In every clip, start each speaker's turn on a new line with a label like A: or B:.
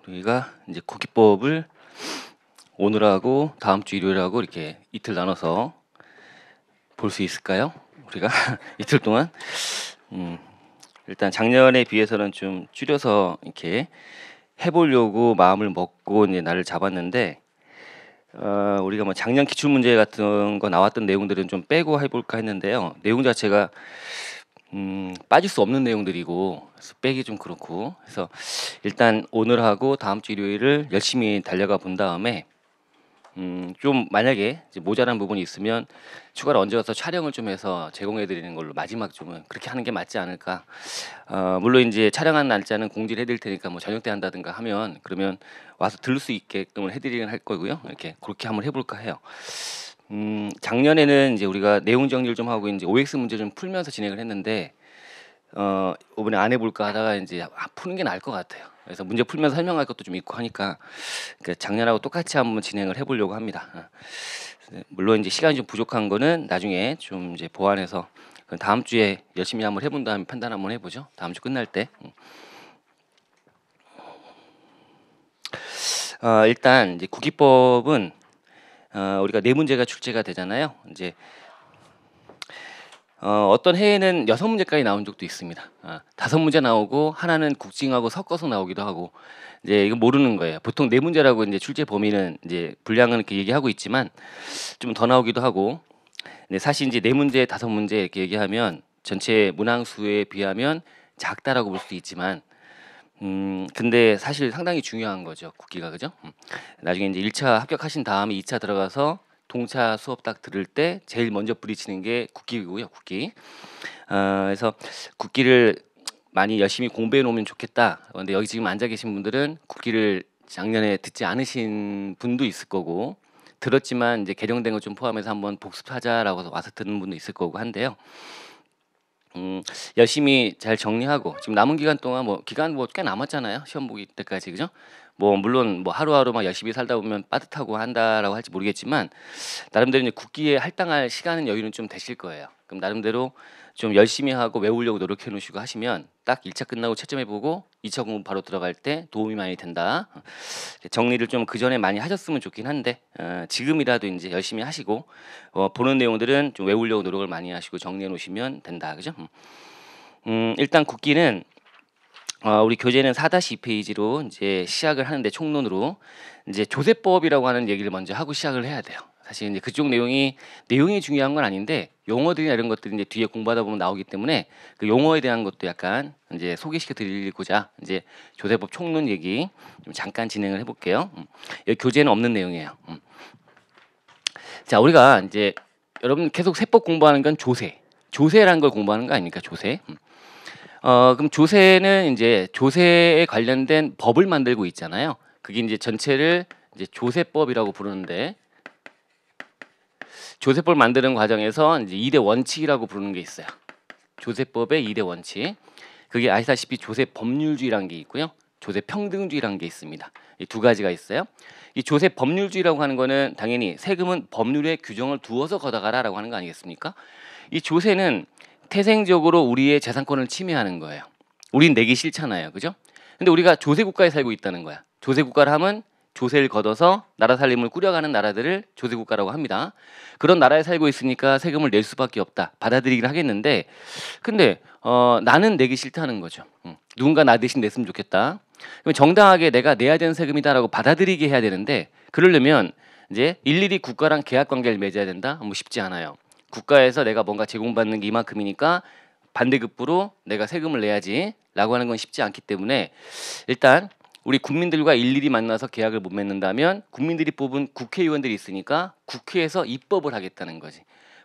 A: 우리가 이제 국기법을 오늘하고 다음 주 일요일하고 이렇게 이틀 나눠서 볼 수 있을까요? 우리가 이틀 동안 일단 작년에 비해서는 좀 줄여서 이렇게 해보려고 마음을 먹고 이제 날을 잡았는데 우리가 뭐 작년 기출 문제 같은 거 나왔던 내용들은 좀 빼고 해볼까 했는데요. 내용 자체가 빠질 수 없는 내용들이고 그래서 빼기 좀 그렇고 그래서 일단 오늘하고 다음 주 일요일을 열심히 달려가 본 다음에 좀 만약에 이제 모자란 부분이 있으면 추가로 언제 와서 촬영을 좀 해서 제공해 드리는 걸로 마지막 좀은 그렇게 하는 게 맞지 않을까. 물론 이제 촬영한 날짜는 공지를 해드릴 테니까 뭐 저녁 때 한다든가 하면 그러면 와서 들을 수 있게끔 해드리긴 할 거고요. 이렇게 그렇게 한번 해볼까 해요. 작년에는 이제 우리가 내용 정리를 좀 하고 이제 OX 문제 좀 풀면서 진행을 했는데 이번에 안 해볼까 하다가 이제 푸는 게 나을 것 같아요. 그래서 문제 풀면서 설명할 것도 좀 있고 하니까 작년하고 똑같이 한번 진행을 해보려고 합니다. 물론 이제 시간이 좀 부족한 거는 나중에 좀 이제 보완해서 다음 주에 열심히 한번 해본 다음에 판단 한번 해보죠. 다음 주 끝날 때. 일단 이제 국기법은 우리가 네 문제가 출제가 되잖아요. 이제 어떤 해에는 6문제까지 나온 적도 있습니다. 5문제 나오고 하나는 국징하고 섞어서 나오기도 하고 이제 이거 모르는 거예요. 보통 4문제라고 이제 출제 범위는 이제 분량은 이렇게 얘기하고 있지만 좀 더 나오기도 하고 근데 사실 이제 4문제, 5문제 이렇게 얘기하면 전체 문항수에 비하면 작다라고 볼 수도 있지만 근데 사실 상당히 중요한 거죠. 국기가 그죠? 나중에 이제 1차 합격하신 다음에 2차 들어가서 동차 수업 딱 들을 때 제일 먼저 부딪히는 게 국기고요. 국기. 그래서 국기를 많이 열심히 공부해 놓으면 좋겠다. 근데 여기 지금 앉아 계신 분들은 국기를 작년에 듣지 않으신 분도 있을 거고 들었지만 이제 개정된 거 좀 포함해서 한번 복습하자라고 와서 듣는 분도 있을 거고 한데요. 열심히 잘 정리하고 지금 남은 기간 동안 뭐 기간 뭐 꽤 남았잖아요. 시험 보기 때까지 그죠? 뭐 물론 뭐 하루하루 막 열심히 살다 보면 빠듯하고 한다라고 할지 모르겠지만 나름대로 이제 국기에 할당할 시간은 여유는 좀 되실 거예요. 그럼 나름대로 좀 열심히 하고 외우려고 노력해 놓으시고 하시면 딱 1차 끝나고 채점해 보고 2차 공부 바로 들어갈 때 도움이 많이 된다. 정리를 좀 그 전에 많이 하셨으면 좋긴 한데 지금이라도 이제 열심히 하시고 보는 내용들은 좀 외우려고 노력을 많이 하시고 정리해 놓으시면 된다. 그죠? 일단 국기는 우리 교재는 4-2페이지로 이제 시작을 하는데 총론으로 이제 조세법이라고 하는 얘기를 먼저 하고 시작을 해야 돼요. 사실 이제 그쪽 내용이 중요한 건 아닌데 용어들이나 이런 것들이 이제 뒤에 공부하다 보면 나오기 때문에 그 용어에 대한 것도 약간 이제 소개시켜 드리고자 이제 조세법 총론 얘기 좀 잠깐 진행을 해볼게요. 여기 교재는 없는 내용이에요. 자, 우리가 이제 여러분 계속 세법 공부하는 건 조세라는 걸 공부하는 거 아닙니까? 조세. 그럼 조세는 이제 조세에 관련된 법을 만들고 있잖아요. 그게 이제 전체를 이제 조세법이라고 부르는데 조세법을 만드는 과정에서 이제 2대 원칙이라고 부르는 게 있어요. 조세법의 2대 원칙. 그게 아시다시피 조세법률주의라는 게 있고요. 조세평등주의라는 게 있습니다. 이 두 가지가 있어요. 이 조세법률주의라고 하는 거는 당연히 세금은 법률에 규정을 두어서 걷어가라라고 하는 거 아니겠습니까? 이 조세는 태생적으로 우리의 재산권을 침해하는 거예요. 우린 내기 싫잖아요. 그죠? 근데 우리가 조세 국가에 살고 있다는 거야. 조세 국가를 하면 조세를 걷어서 나라 살림을 꾸려가는 나라들을 조세 국가라고 합니다. 그런 나라에 살고 있으니까 세금을 낼 수밖에 없다. 받아들이긴 하겠는데 근데 나는 내기 싫다는 거죠. 누군가 나 대신 냈으면 좋겠다. 그럼 정당하게 내가 내야 되는 세금이다라고 받아들이게 해야 되는데 그러려면 이제 일일이 국가랑 계약 관계를 맺어야 된다? 뭐 쉽지 않아요. 국가에서 내가 뭔가 제공받는 게 이만큼이니까 반대급부로 내가 세금을 내야지라고 하는 건 쉽지 않기 때문에 일단 우리 국민들과 일일이 만나서 계약을 못 맺는다면 국민들이 뽑은 국회의원들이 있으니까 국회에서 입법을 하겠다는 거지.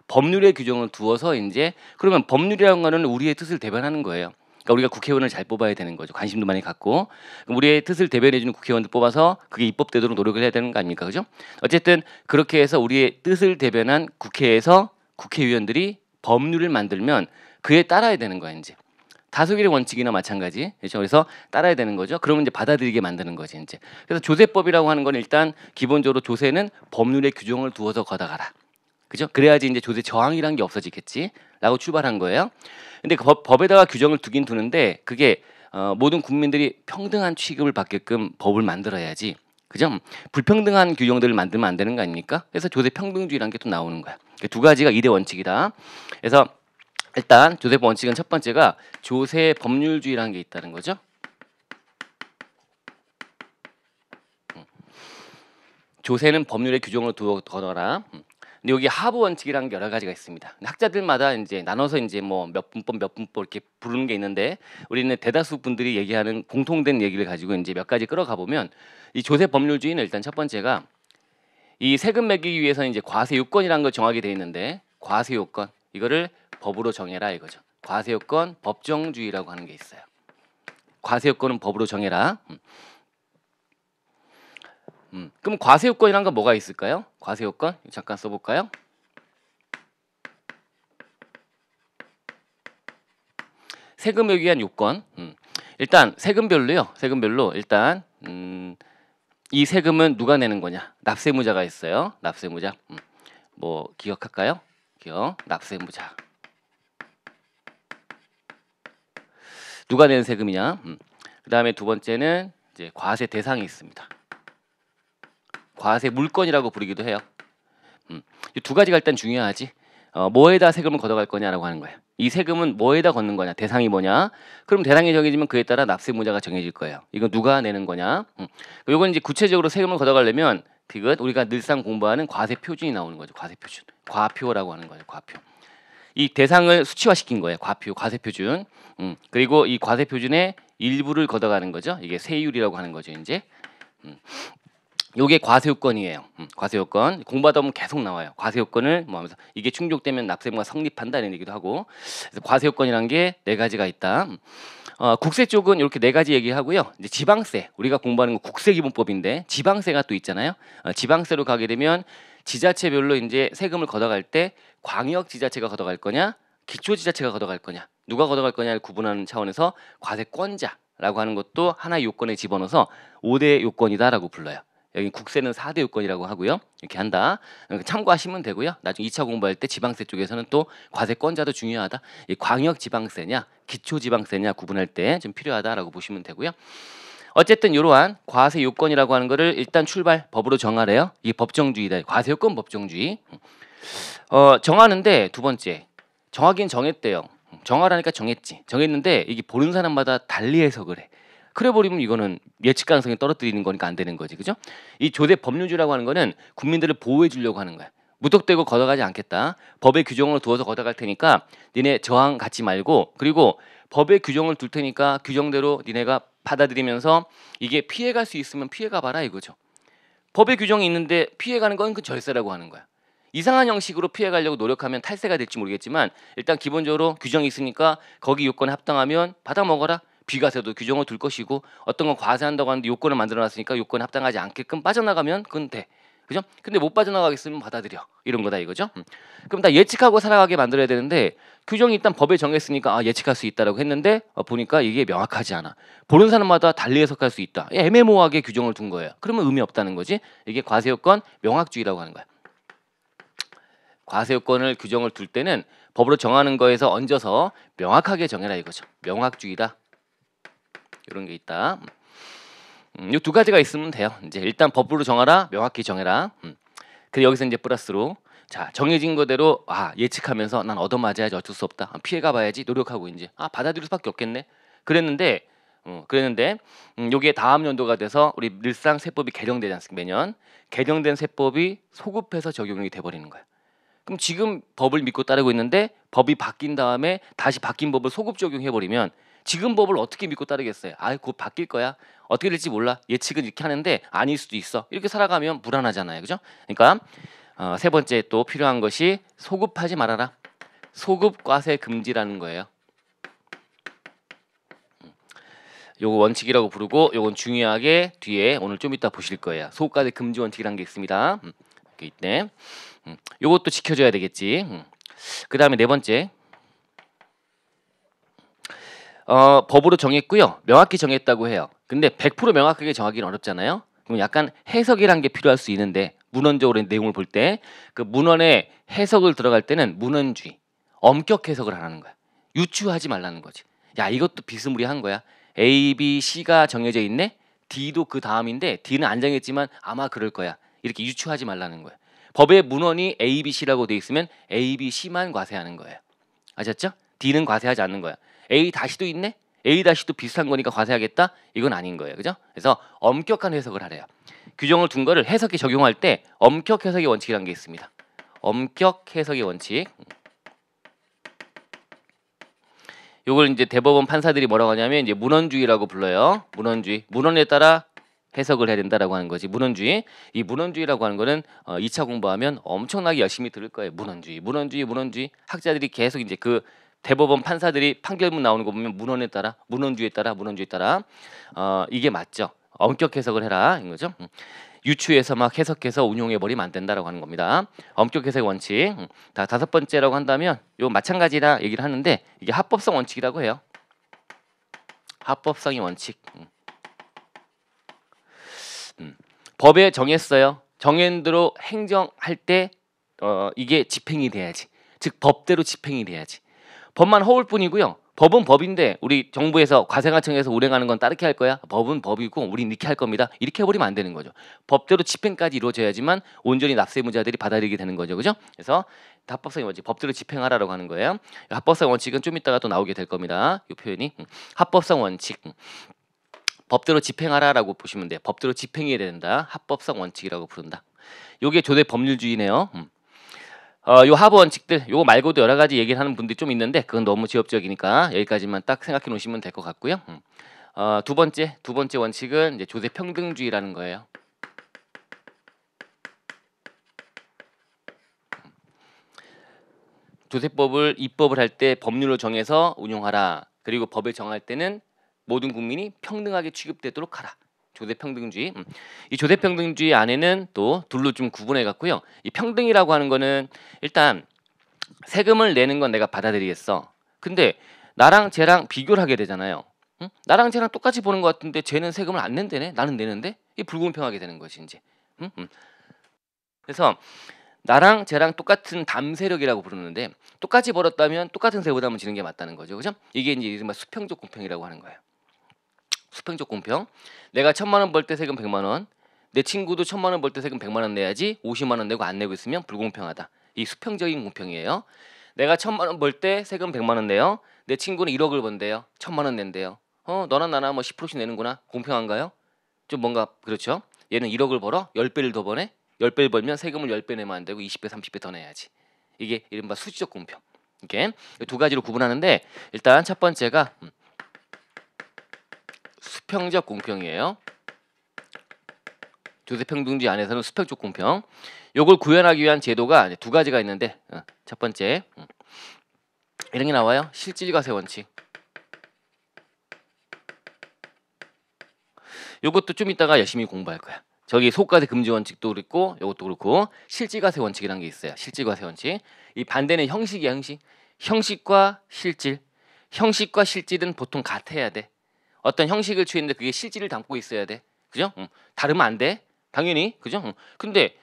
A: 법률의 규정을 두어서 이제 그러면 법률이라는 거는 우리의 뜻을 대변하는 거예요. 그러니까 우리가 국회의원을 잘 뽑아야 되는 거죠. 관심도 많이 갖고 그럼 우리의 뜻을 대변해주는 국회의원들 뽑아서 그게 입법되도록 노력을 해야 되는 거 아닙니까, 그죠? 어쨌든 그렇게 해서 우리의 뜻을 대변한 국회에서 국회의원들이 법률을 만들면 그에 따라야 되는 거야 이제. 다수결의 원칙이나 마찬가지. 그렇죠? 그래서 따라야 되는 거죠. 그러면 이제 받아들이게 만드는 거지 이제. 그래서 조세법이라고 하는 건 일단 기본적으로 조세는 법률의 규정을 두어서 걷어가라. 그죠? 그래야지 이제 조세 저항이라는 게 없어지겠지라고 출발한 거예요. 근데 그 법에다가 규정을 두긴 두는데 그게 모든 국민들이 평등한 취급을 받게끔 법을 만들어야지. 그죠? 불평등한 규정들을 만들면 안 되는 거 아닙니까? 그래서 조세 평등주의라는 게 또 나오는 거야. 두 가지가 2대 원칙이다. 그래서 일단 조세 원칙은 첫 번째가 조세 법률주의라는 게 있다는 거죠. 조세는 법률의 규정으로 두어라. 근데 여기 하부 원칙이라는 게 여러 가지가 있습니다. 학자들마다 이제 나눠서 이제 뭐 몇 분법 이렇게 부르는 게 있는데 우리는 대다수 분들이 얘기하는 공통된 얘기를 가지고 이제 몇 가지 끌어가 보면 이 조세 법률주의는 일단 첫 번째가 이 세금 매기기 위해서 이제 과세 요건이라는 걸 정하게 돼 있는데 과세 요건 이거를 법으로 정해라 이거죠. 과세 요건 법정주의라고 하는 게 있어요. 과세 요건은 법으로 정해라. 그럼 과세 요건이란 건 뭐가 있을까요? 과세 요건 잠깐 써볼까요? 세금에 의한 요건. 일단 세금별로요. 세금별로 일단 이 세금은 누가 내는 거냐? 납세무자가 있어요. 납세무자. 뭐 기억할까요? 기억. 납세무자. 누가 내는 세금이냐? 그다음에 두 번째는 이제 과세 대상이 있습니다. 과세 물건이라고 부르기도 해요. 이 두 가지가 일단 중요하지. 뭐에다 세금을 걷어갈 거냐라고 하는 거예요. 이 세금은 뭐에다 걷는 거냐? 대상이 뭐냐? 그럼 대상이 정해지면 그에 따라 납세무자가 정해질 거예요. 이거 누가 내는 거냐? 요건 이제 구체적으로 세금을 걷어가려면 그것 우리가 늘상 공부하는 과세 표준이 나오는 거죠. 과세 표준. 과표라고 하는 거예요. 과표. 이 대상을 수치화시킨 거예요. 과표, 과세 표준. 그리고 이 과세 표준의 일부를 걷어가는 거죠. 이게 세율이라고 하는 거죠. 이제. 요게 과세요건이에요. 과세요건 공부하다 보면 계속 나와요. 과세요건을 뭐 하면서 이게 충족되면 납세무가 성립한다 이런 얘기도 하고. 그래서 과세요건이라는 게 네 가지가 있다. 국세 쪽은 이렇게 네 가지 얘기하고요. 이제 지방세 우리가 공부하는 거 국세기본법인데 지방세가 또 있잖아요. 지방세로 가게 되면 지자체별로 이제 세금을 걷어갈 때 광역지자체가 걷어갈 거냐, 기초지자체가 걷어갈 거냐, 누가 걷어갈 거냐를 구분하는 차원에서 과세권자라고 하는 것도 하나의 요건에 집어넣어서 5대 요건이다라고 불러요. 여기 국세는 4대 요건이라고 하고요. 이렇게 한다. 참고하시면 되고요. 나중에 2차 공부할 때 지방세 쪽에서는 또 과세권자도 중요하다. 이 광역 지방세냐, 기초 지방세냐 구분할 때 좀 필요하다라고 보시면 되고요. 어쨌든 이러한 과세 요건이라고 하는 거를 일단 출발 법으로 정하래요. 이게 법정주의다. 과세 요건 법정주의. 정하는데 두 번째 정하긴 정했대요. 정하라니까 정했지. 정했는데 이게 보는 사람마다 달리 해석을 해. 그래 버리면 이거는 예측 가능성이 떨어뜨리는 거니까 안 되는 거지, 그죠? 이 조세 법률주의라고 하는 거는 국민들을 보호해 주려고 하는 거야. 무턱대고 걷어가지 않겠다. 법의 규정을 두어서 걷어갈 테니까 니네 저항 갖지 말고 그리고 법의 규정을 둘 테니까 규정대로 니네가 받아들이면서 이게 피해갈 수 있으면 피해가 봐라 이거죠. 법의 규정이 있는데 피해가는 건 그 절세라고 하는 거야. 이상한 형식으로 피해가려고 노력하면 탈세가 될지 모르겠지만 일단 기본적으로 규정이 있으니까 거기 요건에 합당하면 받아 먹어라. 비과세도 규정을 둘 것이고 어떤 건 과세한다고 하는데 요건을 만들어놨으니까 요건에 합당하지 않게끔 빠져나가면 그건 돼. 그죠? 근데 못 빠져나가겠으면 받아들여. 이런 거다 이거죠. 그럼 다 예측하고 살아가게 만들어야 되는데 규정이 일단 법에 정했으니까 예측할 수 있다라고 했는데 보니까 이게 명확하지 않아. 보는 사람마다 달리 해석할 수 있다. 애매모호하게 규정을 둔 거예요. 그러면 의미 없다는 거지. 이게 과세요건 명확주의라고 하는 거야. 과세요건을 규정을 둘 때는 법으로 정하는 거에서 얹어서 명확하게 정해라 이거죠. 명확주의다. 이런 게 있다. 이 두 가지가 있으면 돼요. 이제 일단 법으로 정하라, 명확히 정해라. 그래 여기서 이제 플러스로 자 정해진 거대로 예측하면서 난 얻어맞아야지 어쩔 수 없다. 피해가 봐야지 노력하고 이제 받아들일 수밖에 없겠네. 그랬는데 요게 다음 연도가 돼서 우리 늘상 세법이 개정되지 않습니까? 매년 개정된 세법이 소급해서 적용이 돼버리는 거야. 그럼 지금 법을 믿고 따르고 있는데 법이 바뀐 다음에 다시 바뀐 법을 소급 적용해버리면 지금 법을 어떻게 믿고 따르겠어요? 곧 바뀔 거야. 어떻게 될지 몰라. 예측은 이렇게 하는데 아닐 수도 있어. 이렇게 살아가면 불안하잖아요. 그죠? 그러니까 세 번째 또 필요한 것이 소급하지 말아라. 소급 과세 금지라는 거예요. 요거 원칙이라고 부르고 요건 중요하게 뒤에 오늘 좀 이따 보실 거예요. 소급 과세 금지 원칙이라는 게 있습니다. 이렇게 있네. 요것도 지켜줘야 되겠지. 그 다음에 네 번째 법으로 정했고요. 명확히 정했다고 해요. 근데 100% 명확하게 정하기는 어렵잖아요. 그럼 약간 해석이란 게 필요할 수 있는데 문헌적으로 내용을 볼 때 그 문헌에 해석을 들어갈 때는 문헌주의, 엄격 해석을 하라는 거야. 유추하지 말라는 거지. 야 이것도 비스무리한 거야. A, B, C가 정해져 있네. D도 그 다음인데 D는 안 정했지만 아마 그럴 거야. 이렇게 유추하지 말라는 거야. 법의 문헌이 A, B, C라고 돼 있으면 A, B, C만 과세하는 거예요. 아셨죠? D는 과세하지 않는 거야. A 다시도 있네. A 다시도 비슷한 거니까 과세하겠다. 이건 아닌 거예요. 그죠? 그래서 엄격한 해석을 하래요. 규정을 둔 거를 해석에 적용할 때 엄격 해석의 원칙이라는 게 있습니다. 엄격 해석의 원칙. 요걸 이제 대법원 판사들이 뭐라고 하냐면 이제 문헌주의라고 불러요. 문헌주의. 문헌에 따라 해석을 해야 된다라고 하는 거지. 문헌주의. 이 문헌주의라고 하는 거는 2차 공부하면 엄청나게 열심히 들을 거예요. 문헌주의. 문헌주의. 문헌주의. 학자들이 계속 이제 그 대법원 판사들이 판결문 나오는 거 보면 문헌에 따라 문헌주의에 따라 문헌주의에 따라 이게 맞죠. 엄격 해석을 해라 이런 거죠. 유추해서 막 해석해서 운용해 버리면 안 된다라고 하는 겁니다. 엄격 해석의 원칙. 다섯 번째라고 한다면 요 마찬가지라 얘기를 하는데 이게 합법성 원칙이라고 해요. 합법성의 원칙. 법에 정했어요. 정한 대로 행정할 때 이게 집행이 돼야지. 즉 법대로 집행이 돼야지. 법만 허울 뿐이고요. 법은 법인데 우리 정부에서 과세관청에서 운행하는 건 따르게 할 거야. 법은 법이고 우린 이렇게 할 겁니다. 이렇게 해버리면 안 되는 거죠. 법대로 집행까지 이루어져야지만 온전히 납세무자들이 받아들이게 되는 거죠. 그죠? 그래서 합법성의 원칙, 법대로 집행하라라고 하는 거예요. 합법성 원칙은 좀 이따가 또 나오게 될 겁니다. 이 표현이 합법성 원칙. 법대로 집행하라라고 보시면 돼요. 법대로 집행해야 된다. 합법성 원칙이라고 부른다. 요게 조대 법률주의네요. 요 하부 원칙들 요거 말고도 여러 가지 얘기를 하는 분들이 좀 있는데 그건 너무 지엽적이니까 여기까지만 딱 생각해 놓으시면 될 것 같고요. 두 번째 원칙은 이제 조세 평등주의라는 거예요. 조세법을 입법을 할 때 법률로 정해서 운용하라. 그리고 법을 정할 때는 모든 국민이 평등하게 취급되도록 하라. 조세평등주의. 이 조세평등주의 안에는 또 둘로 좀 구분해 갖고요. 이 평등이라고 하는 거는 일단 세금을 내는 건 내가 받아들이겠어. 근데 나랑 쟤랑 비교를 하게 되잖아요. 응? 나랑 쟤랑 똑같이 보는 것 같은데 쟤는 세금을 안 낸대네. 나는 내는데 이 불공평하게 되는 것이 이제. 응? 그래서 나랑 쟤랑 똑같은 담세력이라고 부르는데 똑같이 벌었다면 똑같은 세부담을 지는 게 맞다는 거죠. 그죠? 이게 이제 이른바 수평적 공평이라고 하는 거예요. 수평적 공평. 내가 1,000만 원 벌 때 세금 100만 원. 내 친구도 1,000만 원 벌 때 세금 100만 원 내야지 50만 원 내고 안 내고 있으면 불공평하다. 이 수평적인 공평이에요. 내가 1,000만 원 벌 때 세금 100만 원 내요. 내 친구는 1억을 번대요. 1,000만 원 낸대요. 너나 나나 뭐 10%씩 내는구나. 공평한가요? 좀 뭔가 그렇죠. 얘는 1억을 벌어 10배를 더 버네. 10배를 벌면 세금을 10배 내면 안 되고 20배 30배 더 내야지. 이게 이른바 수지적 공평. 이게 두 가지로 구분하는데 일단 첫 번째가 수평적 공평이에요. 조세평등주의 안에서는 수평적 공평. 요걸 구현하기 위한 제도가 두 가지가 있는데 첫 번째 이런 게 나와요. 실질과세 원칙. 요것도 좀 이따가 열심히 공부할 거야. 저기 소과세 금지 원칙도 그렇고 요것도 그렇고 실질과세 원칙이라는 게 있어요. 실질과세 원칙. 이 반대는 형식이야. 형식. 형식과 실질. 형식과 실질은 보통 같아야 돼. 어떤 형식을 취했는데 그게 실질을 담고 있어야 돼. 그죠? 다르면 안 돼. 당연히. 그죠? 근데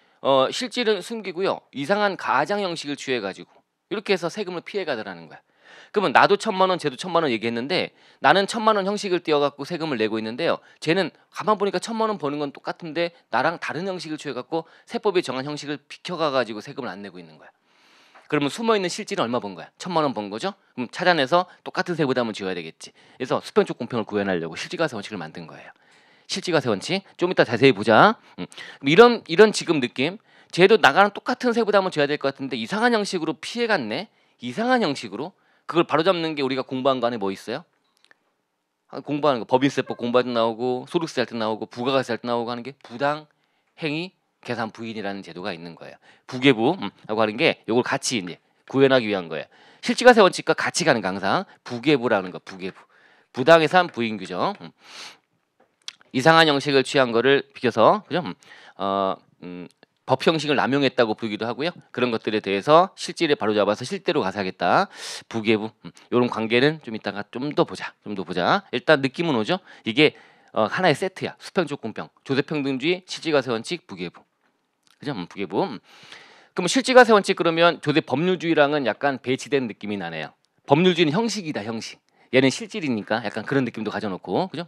A: 실질은 숨기고요. 이상한 가장 형식을 취해 가지고 이렇게 해서 세금을 피해 가더라는 거야. 그러면 나도 1,000만 원, 쟤도 1,000만 원 얘기했는데 나는 1,000만 원 형식을 띄워 갖고 세금을 내고 있는데요. 쟤는 가만 보니까 1,000만 원 버는 건 똑같은데 나랑 다른 형식을 취해 갖고 세법에 정한 형식을 비켜가 가지고 세금을 안 내고 있는 거야. 그러면 숨어 있는 실질은 얼마 번 거야? 1,000만 원 번 거죠? 그럼 찾아내서 똑같은 세부담을 지어야 되겠지. 그래서 수평적 공평을 구현하려고 실질과세 원칙을 만든 거예요. 실질과세 원칙 좀 이따 자세히 보자. 이런 지금 느낌. 쟤도 나가랑 똑같은 세부담을 져야 될 것 같은데 이상한 형식으로 피해갔네. 이상한 형식으로 그걸 바로잡는 게 우리가 공부한 거 안에 뭐 있어요? 공부하는 거 법인세법 공부할 때 나오고 소득세 할 때 나오고 부가가세 할 때 나오고 하는 게 부당 행위 계산 부인이라는 제도가 있는 거예요. 부계부라고 하는 게 이걸 같이 이제 구현하기 위한 거예요. 실질과세 원칙과 같이 가는 항상 부계부라는 거. 부계부. 부당해산 부인 규정. 이상한 형식을 취한 거를 비켜서 그죠? 법 형식을 남용했다고 부르기도 하고요. 그런 것들에 대해서 실질을 바로잡아서 실대로 가사하겠다. 부계부. 이런 관계는 좀 이따가 좀 더 보자. 일단 느낌은 오죠? 이게 하나의 세트야. 수평적 공평, 조세평등주의, 실질과세 원칙, 부계부. 그죠? 부계부. 그럼 실질과세 원칙 그러면 조세 법률주의랑은 약간 배치된 느낌이 나네요. 법률주의는 형식이다. 형식. 얘는 실질이니까 약간 그런 느낌도 가져놓고 그죠?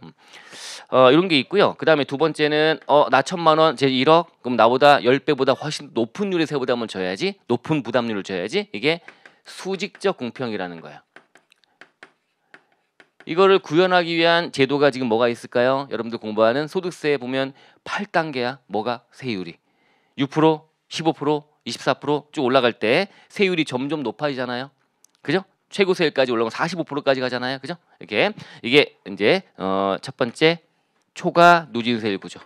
A: 이런 게 있고요. 그다음에 두 번째는 나 1,000만 원, 제 1억, 그럼 나보다 10배보다 훨씬 높은 율의 세부담을 줘야지, 높은 부담률을 줘야지. 이게 수직적 공평이라는 거예요. 이거를 구현하기 위한 제도가 지금 뭐가 있을까요? 여러분들 공부하는 소득세에 보면 8단계야. 뭐가? 세율이 6%, 15%, 24%쭉 올라갈 때 세율이 점점 높아지잖아요. 그죠? 최고 세율까지 올라가면 45%까지 가잖아요. 그죠? 이렇게 이게 이제 첫 번째 초과 누진 세율 구조.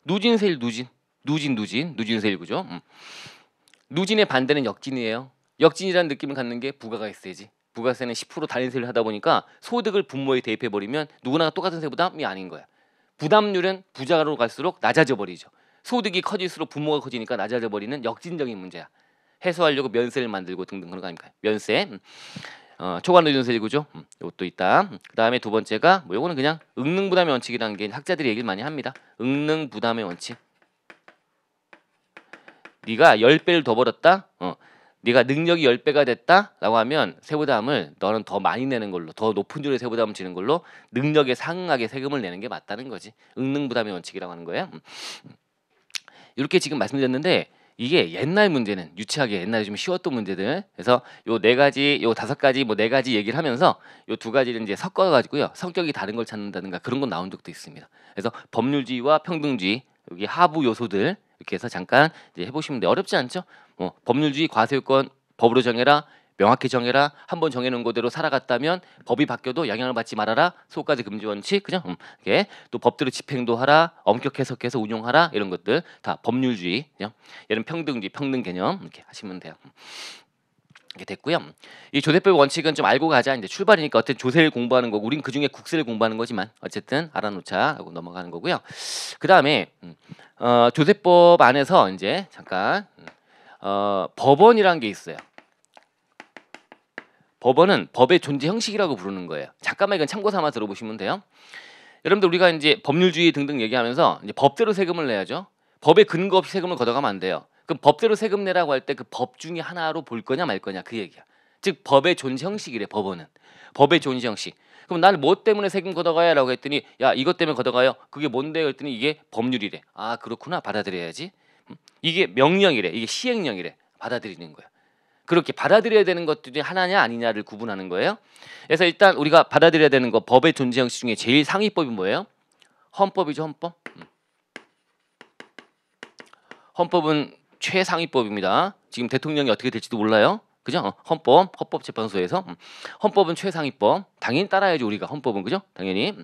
A: 누진 세율 누진 세율 구조. 누진의 반대는 역진이에요. 역진이라는 느낌을 갖는 게 부가가 있어야지. 부가세는 10% 단위세를 하다 보니까 소득을 분모에 대입해 버리면 누구나 똑같은 세부담이 아닌 거야. 부담률은 부자로 갈수록 낮아져 버리죠. 소득이 커질수록 부모가 커지니까 낮아져 버리는 역진적인 문제야. 해소하려고 면세를 만들고 등등 그런 거 아닙니까? 면세. 초과 누진세 구조. 이것도 있다. 그다음에 두 번째가 뭐 요거는 그냥 응능부담의 원칙이라는 게 학자들이 얘기를 많이 합니다. 응능부담의 원칙. 네가 10배를 더 벌었다. 네가 능력이 10배가 됐다라고 하면 세부담을 너는 더 많이 내는 걸로, 더 높은 율의 세부담을 지는 걸로 능력에 상응하게 세금을 내는 게 맞다는 거지. 응능부담의 원칙이라고 하는 거예요. 이렇게 지금 말씀드렸는데 이게 옛날 문제는 유치하게 옛날에 좀 쉬웠던 문제들. 그래서 요 네 가지, 요 다섯 가지, 뭐 네 가지 얘기를 하면서 요 두 가지를 이제 섞어 가지고요. 성격이 다른 걸 찾는다든가 그런 건 나온 적도 있습니다. 그래서 법률주의와 평등주의, 여기 하부 요소들 이렇게 해서 잠깐 이제 해보시면 돼요. 어렵지 않죠? 법률주의 과세요건 법으로 정해라. 명확히 정해라. 한번 정해놓은 거대로 살아갔다면 법이 바뀌어도 영향을 받지 말아라. 소까지 금지 원칙, 그죠? 이렇게 또 법대로 집행도 하라. 엄격 해석해서 운용하라. 이런 것들 다 법률주의, 그죠? 얘는 평등주의, 평등 개념 이렇게 하시면 돼요. 이렇게 됐고요. 이 조세법 원칙은 좀 알고 가자. 이제 출발이니까 어쨌든 조세를 공부하는 거고, 우린 그 중에 국세를 공부하는 거지만 어쨌든 알아놓자 하고 넘어가는 거고요. 그 다음에 조세법 안에서 이제 잠깐 법원이란 게 있어요. 법원은 법의 존재 형식이라고 부르는 거예요. 잠깐만 이건 참고 삼아 들어보시면 돼요. 여러분들 우리가 이제 법률주의 등등 얘기하면서 이제 법대로 세금을 내야죠. 법에 근거 없이 세금을 걷어가면 안 돼요. 그럼 법대로 세금 내라고 할 때 그 법 중에 하나로 볼 거냐 말 거냐 그 얘기야. 즉 법의 존재 형식이래. 법원은 법의 존재 형식. 그럼 나는 뭐 때문에 세금 걷어가야라고 했더니 야 이것 때문에 걷어가요. 그게 뭔데 했더니 이게 법률이래. 아 그렇구나 받아들여야지. 이게 명령이래. 이게 시행령이래. 받아들이는 거야. 그렇게 받아들여야 되는 것들이 하나냐 아니냐를 구분하는 거예요. 그래서 일단 우리가 받아들여야 되는 거 법의 존재 형식 중에 제일 상위법이 뭐예요? 헌법이죠. 헌법. 헌법은 최상위법입니다. 지금 대통령이 어떻게 될지도 몰라요. 그죠? 헌법재판소에서 헌법은 최상위법. 당연히 따라야죠. 우리가 헌법은 그죠? 당연히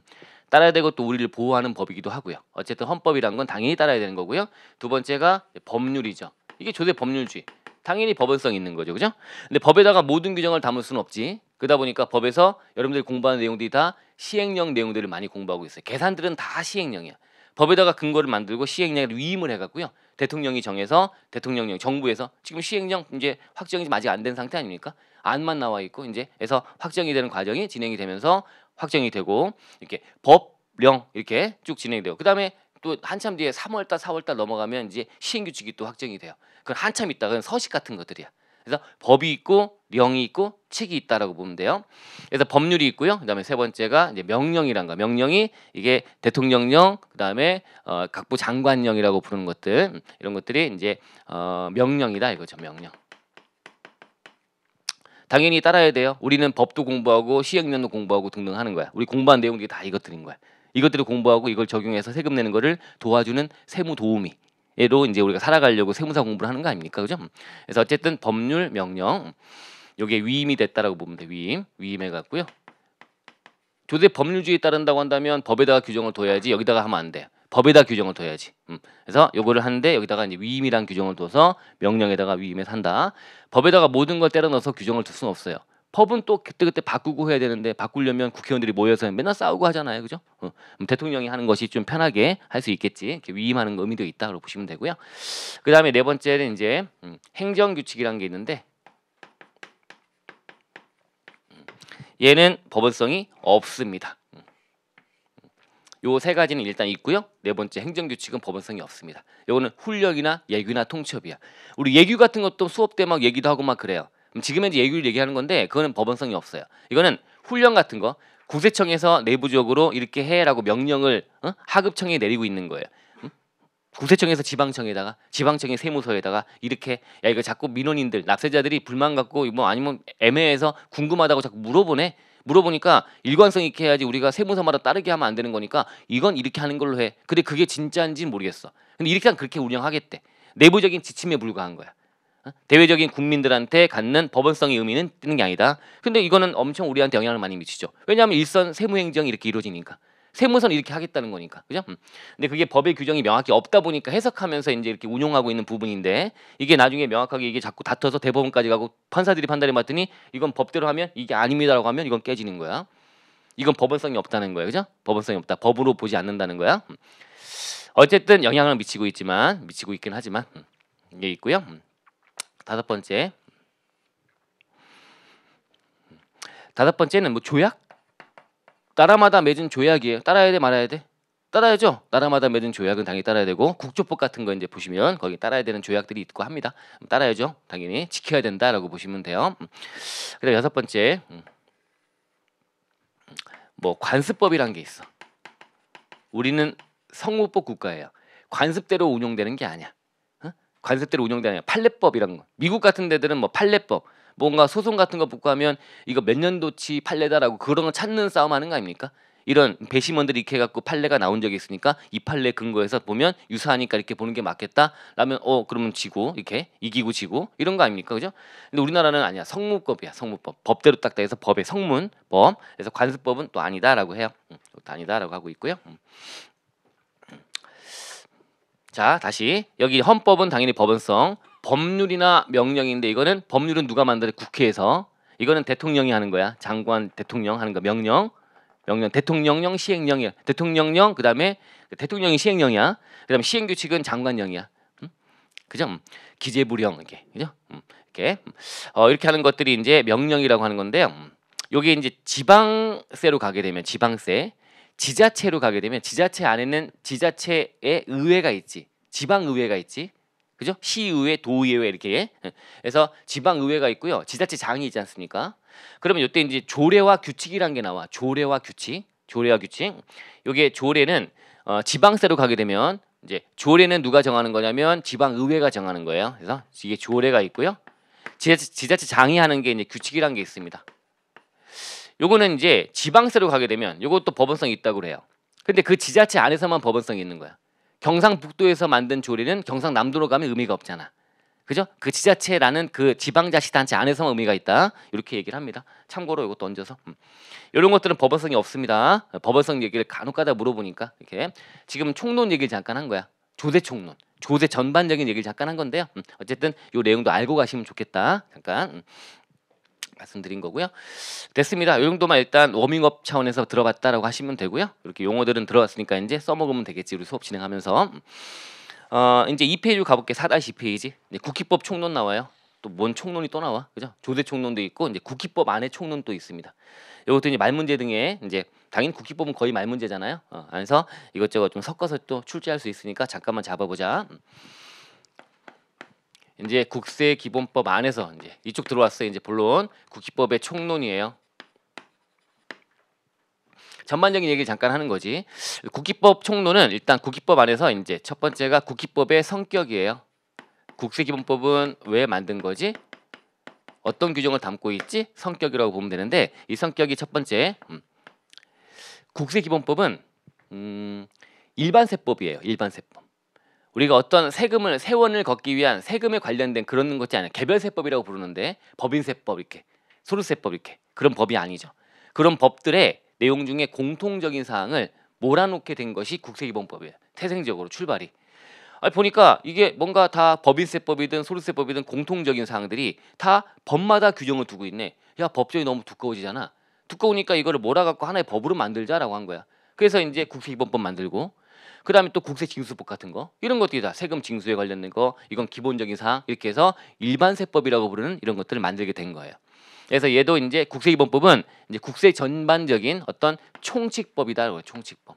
A: 따라야 되고 또 우리를 보호하는 법이기도 하고요. 어쨌든 헌법이란 건 당연히 따라야 되는 거고요. 두 번째가 법률이죠. 이게 조세 법률주의. 당연히 법원성 있는 거죠. 그죠? 근데 법에다가 모든 규정을 담을 수는 없지. 그러다 보니까 법에서 여러분들이 공부하는 내용들이 다 시행령 내용들을 많이 공부하고 있어요. 계산들은 다 시행령이야. 법에다가 근거를 만들고 시행령을 위임을 해갖고요. 대통령이 정해서 대통령령 정부에서 지금 시행령 이제 확정이 아직 안 된 상태 아닙니까? 안만 나와 있고 이제 해서 확정이 되는 과정이 진행이 되면서 확정이 되고 이렇게 법령 이렇게 쭉 진행이 돼요. 그다음에 또 한참 뒤에 3월달 4월달 넘어가면 이제 시행규칙이 또 확정이 돼요. 그건 한참 있다. 그건 서식 같은 것들이야. 그래서 법이 있고 령이 있고 책이 있다라고 보면 돼요. 그래서 법률이 있고요. 그다음에 세 번째가 이제 명령이란 거. 명령이 이게 대통령령, 그다음에 각부 장관령이라고 부르는 것들 이런 것들이 이제 명령이다 이거죠. 명령. 당연히 따라야 돼요. 우리는 법도 공부하고 시행령도 공부하고 등등 하는 거야. 우리 공부한 내용들이 다 이것들인 거야. 이것들을 공부하고 이걸 적용해서 세금 내는 거를 도와주는 세무 도우미. 얘로 이제 우리가 살아가려고 세무사 공부를 하는 거 아닙니까? 그죠? 그래서 어쨌든 법률, 명령 요게 위임이 됐다라고 보면 돼. 위임해 갖고요. 조세 법률주의에 따른다고 한다면 법에다가 규정을 둬야지 여기다가 하면 안 돼. 법에다 규정을 둬야지. 그래서 요거를 하는데 여기다가 이제 위임이란 규정을 둬서 명령에다가 위임해서 한다. 법에다가 모든 걸 때려 넣어서 규정을 둘 수는 없어요. 법은 또 그때그때 바꾸고 해야 되는데 바꾸려면 국회의원들이 모여서 맨날 싸우고 하잖아요. 그죠? 대통령이 하는 것이 좀 편하게 할 수 있겠지. 이렇게 위임하는 의미도 있다고 보시면 되고요. 그다음에 네 번째는 이제 행정규칙이라는 게 있는데 얘는 법원성이 없습니다. 요 세 가지는 일단 있고요. 네 번째 행정규칙은 법원성이 없습니다. 요거는 훈령이나 예규나 통첩이야. 우리 예규 같은 것도 수업 때 막 얘기도 하고 막 그래요. 지금은 이제 예규를 얘기하는 건데 그거는 법원성이 없어요. 이거는 훈령 같은 거 구세청에서 내부적으로 이렇게 해라고 명령을 하급청에 내리고 있는 거예요. 구세청에서 지방청에다가 지방청의 세무서에다가 이렇게 야 이거 자꾸 민원인들 납세자들이 불만 갖고 뭐 아니면 애매해서 궁금하다고 자꾸 물어보니까 일관성 있게 해야지 우리가 세무서마다 따르게 하면 안 되는 거니까 이건 이렇게 하는 걸로 해. 근데 그게 진짜인지는 모르겠어. 근데 이렇게 하면 그렇게 운영하겠대. 내부적인 지침에 불과한 거야. 대외적인 국민들한테 갖는 법원성의 의미는 뜨는 게 아니다. 근데 이거는 엄청 우리한테 영향을 많이 미치죠. 왜냐하면 일선 세무행정이 이렇게 이루어지니까. 세무서는 이렇게 하겠다는 거니까, 그죠? 근데 그게 법의 규정이 명확히 없다 보니까 해석하면서 이제 이렇게 운용하고 있는 부분인데 이게 나중에 명확하게 이게 자꾸 다퉈서 대법원까지 가고 판사들이 판단해 봤더니 이건 법대로 하면 이게 아닙니다라고 하면 이건 깨지는 거야. 이건 법원성이 없다는 거예요, 그죠? 법원성이 없다. 법으로 보지 않는다는 거야. 어쨌든 영향을 미치고 있긴 하지만 이게 있고요. 다섯 번째는 뭐 조약? 나라마다 맺은 조약이에요. 따라야 돼 말아야 돼? 따라야죠. 나라마다 맺은 조약은 당연히 따라야 되고 국조법 같은 거 이제 보시면 거기 따라야 되는 조약들이 있고 합니다. 따라야죠. 당연히 지켜야 된다라고 보시면 돼요. 그다음 여섯 번째 뭐 관습법이란 게 있어. 우리는 성무법 국가예요. 관습대로 운용되는 게 아니야. 관습대로 운영되는 판례법이란 거. 미국 같은 데들은 뭐 판례법, 뭔가 소송 같은 거 붙고 하면 이거 몇 년도치 판례다라고 그런 거 찾는 싸움 하는 거 아닙니까? 이런 배심원들이 이렇게 해갖고 판례가 나온 적이 있으니까 이 판례 근거에서 보면 유사하니까 이렇게 보는 게 맞겠다. 라면 그러면 지고 이렇게 이기고 지고 이런 거 아닙니까, 그죠? 근데 우리나라는 아니야. 성무법이야, 성무법. 법대로 딱 돼서 법의 성문법. 그래서 관습법은 또 아니다라고 해요. 또 아니다라고 하고 있고요. 자, 다시 여기 헌법은 당연히 법원성, 법률이나 명령인데 이거는 법률은 누가 만들어? 국회에서. 이거는 대통령이 하는 거야. 장관, 대통령 하는 거. 명령 대통령령 시행령이야. 대통령령 그다음에 대통령이 시행령이야. 그다음에 시행규칙은 장관령이야. 그죠? 기재부령 이렇게. 그죠? 이렇게 이렇게 하는 것들이 이제 명령이라고 하는 건데요. 요게 이제 지방세로 가게 되면 지방세, 지자체로 가게 되면 지자체 안에는 지자체의 의회가 있지. 지방의회가 있지. 그죠? 시의회, 도의회 이렇게. 그래서 지방의회가 있고요. 지자체장이 있지 않습니까? 그러면 이때 이제 조례와 규칙이란 게 나와. 조례와 규칙. 요게 조례는 지방세로 가게 되면 이제 조례는 누가 정하는 거냐면 지방의회가 정하는 거예요. 그래서 이게 조례가 있고요. 지자체장이 하는 게 이제 규칙이란 게 있습니다. 요거는 이제 지방세로 가게 되면 요것도 법원성이 있다고 그래요. 근데 그 지자체 안에서만 법원성이 있는 거야. 경상북도에서 만든 조례는 경상남도로 가면 의미가 없잖아. 그죠? 그 지자체라는 그 지방자치단체 안에서만 의미가 있다. 이렇게 얘기를 합니다. 참고로 이것도 얹어서 이런 것들은 법원성이 없습니다. 법원성 얘기를 간혹가다 물어보니까 이렇게 지금 총론 얘기를 잠깐 한 거야. 조세 총론, 조세 전반적인 얘기를 잠깐 한 건데요. 어쨌든 이 내용도 알고 가시면 좋겠다. 잠깐 말씀드린 거고요. 됐습니다. 이 정도만 일단 워밍업 차원에서 들어봤다라고 하시면 되고요. 이렇게 용어들은 들어왔으니까 이제 써먹으면 되겠지. 우리 수업 진행하면서 이제 2페이지 가볼게. 4-2페이지. 국기법 총론 나와요. 또 뭔 총론이 또 나와, 그죠? 조세 총론도 있고 이제 국기법 안에 총론도 있습니다. 이것도 이제 말문제 등에 이제 당연히 국기법은 거의 말문제잖아요. 안에서 이것저것 좀 섞어서 또 출제할 수 있으니까 잠깐만 잡아보자. 이제 국세기본법 안에서 이제 이쪽 들어왔어요. 이제 본론 국기법의 총론이에요. 전반적인 얘기 잠깐 하는 거지. 국기법 총론은 일단 국기법 안에서 이제 첫 번째가 국기법의 성격이에요. 국세기본법은 왜 만든 거지? 어떤 규정을 담고 있지? 성격이라고 보면 되는데 이 성격이 첫 번째 국세기본법은 일반세법이에요. 일반세법. 우리가 어떤 세원을 걷기 위한 세금에 관련된 그런 것이 아니라 개별세법이라고 부르는데 법인세법 이렇게 소득세법 이렇게 그런 법이 아니죠. 그런 법들의 내용 중에 공통적인 사항을 몰아놓게 된 것이 국세기본법이에요. 태생적으로 출발이. 보니까 이게 뭔가 다 법인세법이든 소득세법이든 공통적인 사항들이 다 법마다 규정을 두고 있네. 야, 법정이 너무 두꺼워지잖아. 두꺼우니까 이거를 몰아갖고 하나의 법으로 만들자라고 한 거야. 그래서 이제 국세기본법 만들고 그 다음에 또 국세징수법 같은 거 이런 것들이 다 세금 징수에 관련된 거 이건 기본적인 사항 이렇게 해서 일반세법이라고 부르는 이런 것들을 만들게 된 거예요. 그래서 얘도 이제 국세기본법은 이제 국세 전반적인 어떤 총칙법이다. 총칙법.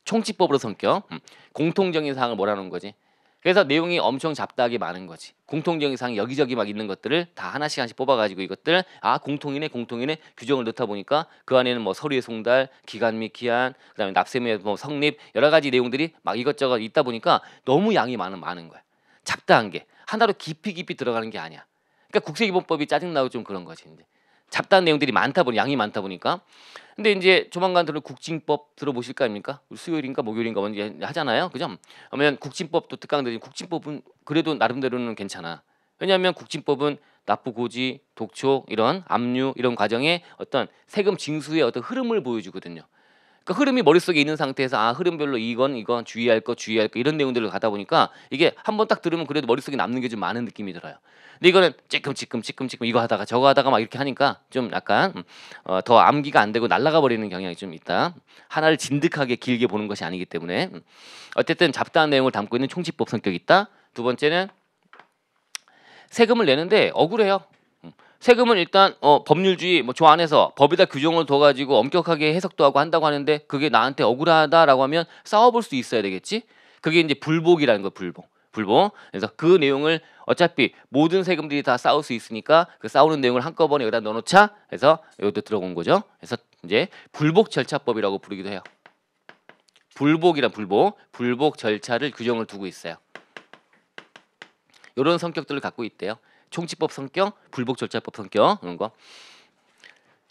A: 총칙법으로 성격. 공통적인 사항을 몰아놓은 거지. 그래서 내용이 엄청 잡다하게 많은 거지. 공통적인 사항이 여기저기 막 있는 것들을 다 하나씩 하나씩 뽑아가지고 이것들 공통이네 규정을 넣다 보니까 그 안에는 뭐 서류의 송달, 기간 및 기한, 그다음에 납세무의 뭐 성립 여러 가지 내용들이 막 이것저것 있다 보니까 너무 양이 많은 거야. 잡다한 게 하나로 깊이 들어가는 게 아니야. 그러니까 국세기본법이 짜증나고 좀 그런 거지. 이제 잡다한 내용들이 양이 많다 보니까. 근데 이제 조만간 국징법 들어보실 거 아닙니까? 수요일인가 목요일인가 먼저 하잖아요. 그죠? 그러면 국징법도 특강들이 국징법은 그래도 나름대로는 괜찮아. 왜냐하면 국징법은 납부 고지, 독촉 이런 압류 이런 과정의 어떤 세금 징수의 어떤 흐름을 보여주거든요. 그러니까 흐름이 머릿속에 있는 상태에서 흐름별로 이건 주의할 거 이런 내용들을 가다 보니까 이게 한번 딱 들으면 그래도 머릿속에 남는 게 좀 많은 느낌이 들어요. 근데 이거는 찌끔찌끔 이거 하다가 저거 하다가 막 이렇게 하니까 좀 약간 더 암기가 안 되고 날아가 버리는 경향이 좀 있다. 하나를 진득하게 길게 보는 것이 아니기 때문에 어쨌든 잡다한 내용을 담고 있는 총칙법 성격이 있다. 두 번째는 세금을 내는데 억울해요. 세금은 일단 법률주의 저 안에서 법에다 규정을 둬가지고 엄격하게 해석도 하고 한다고 하는데 그게 나한테 억울하다라고 하면 싸워볼 수 있어야 되겠지. 그게 이제 불복이라는 거. 불복. 그래서 그 내용을 어차피 모든 세금들이 다 싸울 수 있으니까 그 싸우는 내용을 한꺼번에 여기다 넣어놓자 해서 여기도 들어온 거죠. 그래서 이제 불복 절차법이라고 부르기도 해요. 불복 절차를 규정을 두고 있어요. 이런 성격들을 갖고 있대요. 총칙법 성격, 불복절차법 성격 그런 거.